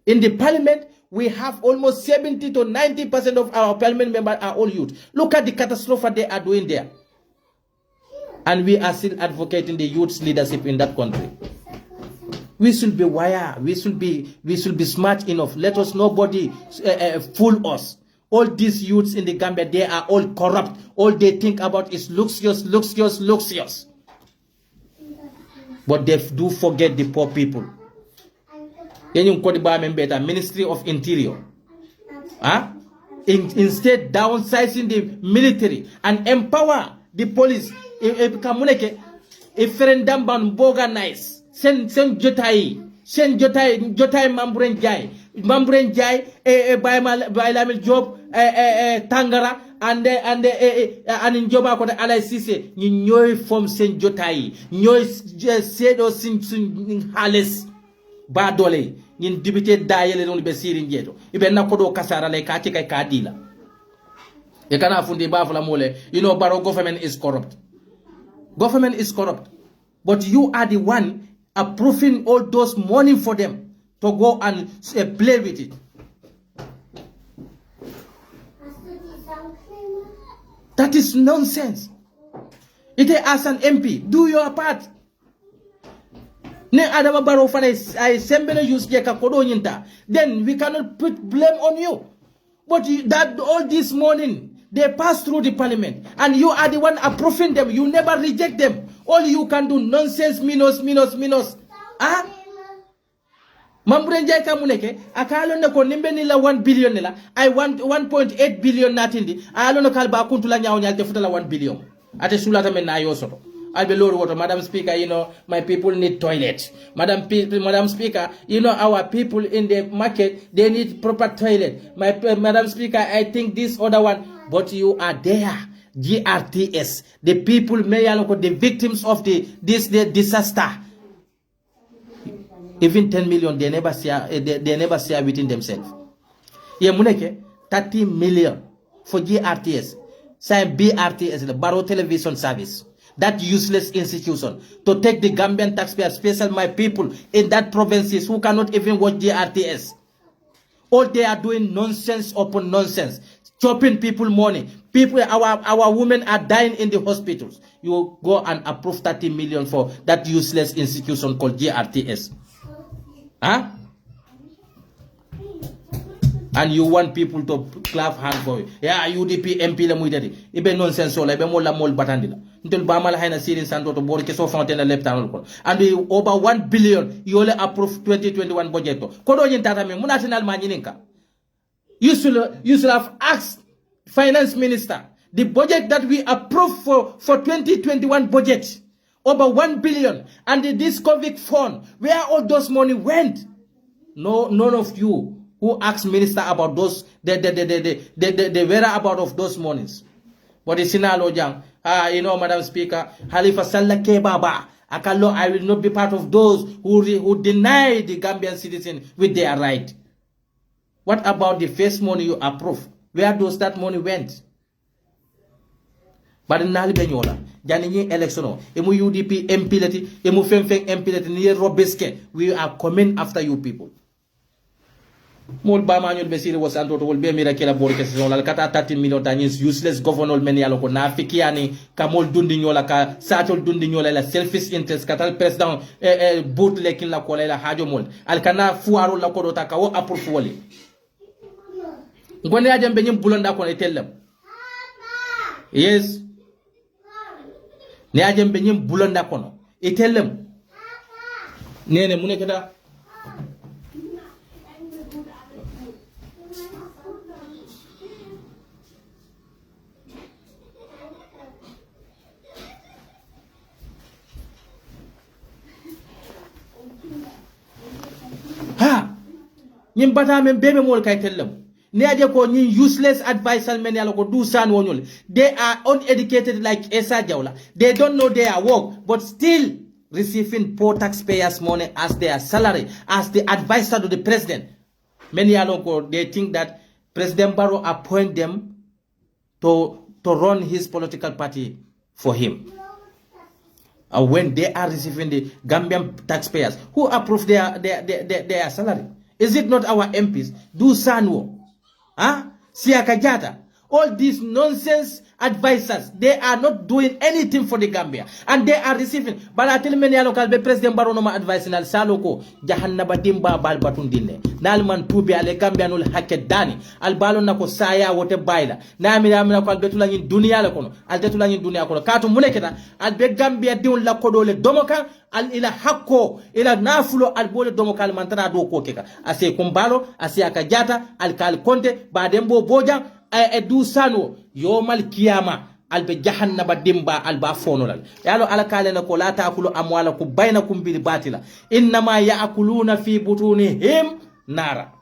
In the parliament, we have almost 70 to 90% of our parliament members are all youth. Look at the catastrophe they are doing there. And we are still advocating the youth leadership in that country. We should be wire. We should be smart enough. Let us nobody fool us. All these youths in the Gambia, they are all corrupt. All they think about is luxurious. But they do forget the poor people. Ministry of Interior. Instead, downsizing the military and empower the police. If Ferendamban organize. Sen jotai Mambren Jai Bailamil Job Tangara and in Joba Kota Alai Sise Nyoy from Sen Jotai Nyoy Sedo Sin Hales Badole in debated dial on Besirin Jeto Iben Nakodo Kasara like Katika Kadila. You cannot fund the Bafla Mole, you know, Baro government is corrupt. Government is corrupt. But you are the one approving all those money for them to go and play with it. That is nonsense. It as an MP, do your part. Then we cannot put blame on you. But that all this morning they pass through the parliament and you are the one approving them. You never reject them. All you can do nonsense minus. Mambrenjai kamuneke akalo na ko nimbe nila 1 billion nila I want 1.8 billion natindi alo no kalba kuntula nyaaw nyalte futala 1 billion ate sulata men na yosoto albe loro woto. Madam Speaker, you know, my people need toilet. Madam Speaker, you know, our people in the market, they need proper toilet. Madam Speaker, I think this other one, but you are there. GRTS, the people, the victims of the disaster. Even 10 million, they never share within themselves. Yeah, muneke 30 million for GRTS. Say BRTS, the Barrow Television Service. That useless institution to take the Gambian taxpayers, especially my people in that provinces who cannot even watch GRTS. All they are doing nonsense upon nonsense, chopping people money. People, our women are dying in the hospitals. You go and approve 30 million for that useless institution called GRTS. Huh? And you want people to clap hand for you. Yeah, UDP MP la muidati. Ibe nonsense ola, ibe mola mol batandila. Until Bama la haina sirin santo to bori keso fontaine left hand. And over 1 billion, you only approve 2021 budget. Kodo yin tata me, munational manyininka. You should have asked Finance Minister, the budget that we approved for 2021 budget, over 1 billion, and this COVID fund, where all those money went? No, none of you Who asked minister about those the whereabout of those monies? But it's Sinalo Jang. Madam Speaker, Halifa Sallah Kebaba. Akalo, I will not be part of those who deny the Gambian citizen with their right. What about the first money you approve? Where does that money went? But nali benyola jani ni election emu UDP MP leti emu feng MP leti ni robeske, we are coming after you people. Mol ba ma nyol besiri was anto to wol be mira kala bor question la kata 13 million tanyis useless governor men yalo ko na fikiani ka mol dundi nyola ka satol dundi nyola la selfish interest katal president boot lekin la ko la hajo mol al kana fuaro la ko do ta ka wo approve wole ngone ajam be nyim bulonda ko ne tellam yes ne ajam be nyim bulonda ko no e tellam nene mu ne kada nyim bata men bebe mol kay tellam ne aje ko nyin useless advisor men yalla ko du san wonul. They are uneducated like Esa Jawla. They don't know their work, but still receiving poor taxpayers money as their salary, as the advisor to the president. Many yalla ko they think that President Barrow appoint them to run his political party for him. When they are receiving the Gambian taxpayers who approve their salary. Is it not our MPs? Do Sanwo, Siaka Jata, all these nonsense advisors, they are not doing anything for the Gambia, and they are receiving. But I tell many local President Baronoma advising al Saloko, Jahannaba Dimba Balbatundine, Nalman Tubi ale Gambianul Hakedani, Albalo Nako Saya, what a baila, Namina Betula in Dunia Lacono, Altetula in Dunia Kono, Kato Muneketa, Albe Gambia Dun Lakodole Domoka, Al ila hako ila nafulo albole domokal mantana do kokeka ase kumbalo ase akajata alkal konte badembo boja du sano yomal kiyama albe jahannaba dimba alba fonolal yalo alakale na ko la taakulu amwalakum bainakum bil batila inma yaakuluna fi butunihim nara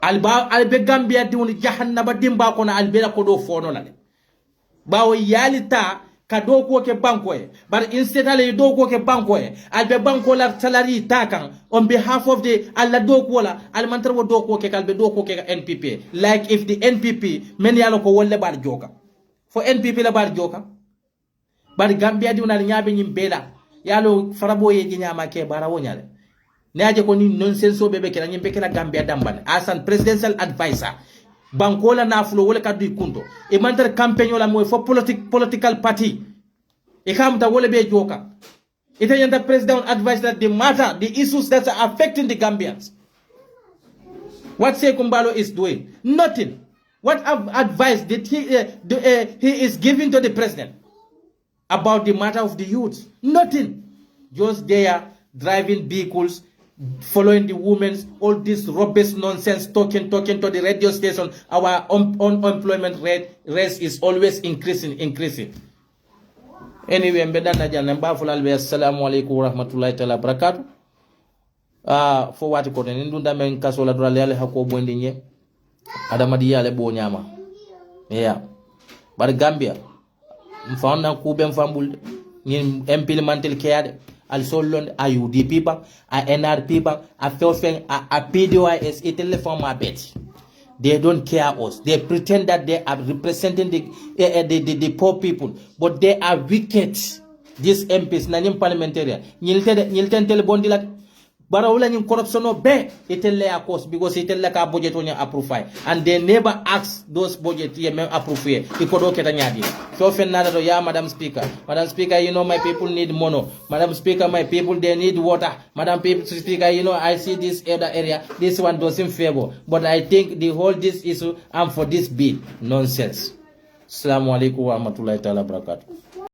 albe gambia diwni jahannaba dimba kono albe ko do fonolal bawo yalita ka doko ke banko e but instead ale doko ke banko e albe banko la salary takan on behalf of the alla doko la al mantar wo doko ke kalbe doko ke NPP like if the NPP men yalo ko wolle bar joka for NPP la bar joka bar Gambia di unal nyaabe nyim bela yalo farabo ye nyama ke bara wonyale ne aje ko ni nonsense so bebe ke la nyimbe ke la Gambia damban as an presidential advisor bankola nafulo wole kaddu kunto e mantar campaign la moy fo political party e kamta wole be joka ite yanda president advise that the matter the issues that are affecting the Gambians. What Sekumbalo is doing? Nothing. What advice did he is giving to the president about the matter of the youth? Nothing. Just there driving vehicles, following the women's, all this rubbish nonsense, talking to the radio station. Our unemployment rate is always increasing. Anyway, mbedana jana mbafula albe assalamu alaikum warahmatullahi ta'ala barakatuh. For what ko den ndunda men kasola dura yale hako bondi nye adamadi yale bo nyama. Yeah. But Gambia mfana kube mfambul ni implemental care al solon a UDP bank a NRP bank a FEOFEN a PDOIS itele form a bet. They don't care us. They pretend that they are representing the poor people, but they are wicked. These MPs, nanyim parliamentarian, nyilten tele bondilat, barawula nyim corruption no be itele a cost because itele ka budget onya approve, and they never ask those budget ye men approve. Ikodo keta nyadi. So nada do ya Madam Speaker, you know my people need mono. Madam Speaker, my people they need water. Madam Speaker, you know I see this other area, this one doesn't favor, but I think the whole this issue and for this bid nonsense. Assalamu alaikum wa rahmatullahi ta'ala barakatuh.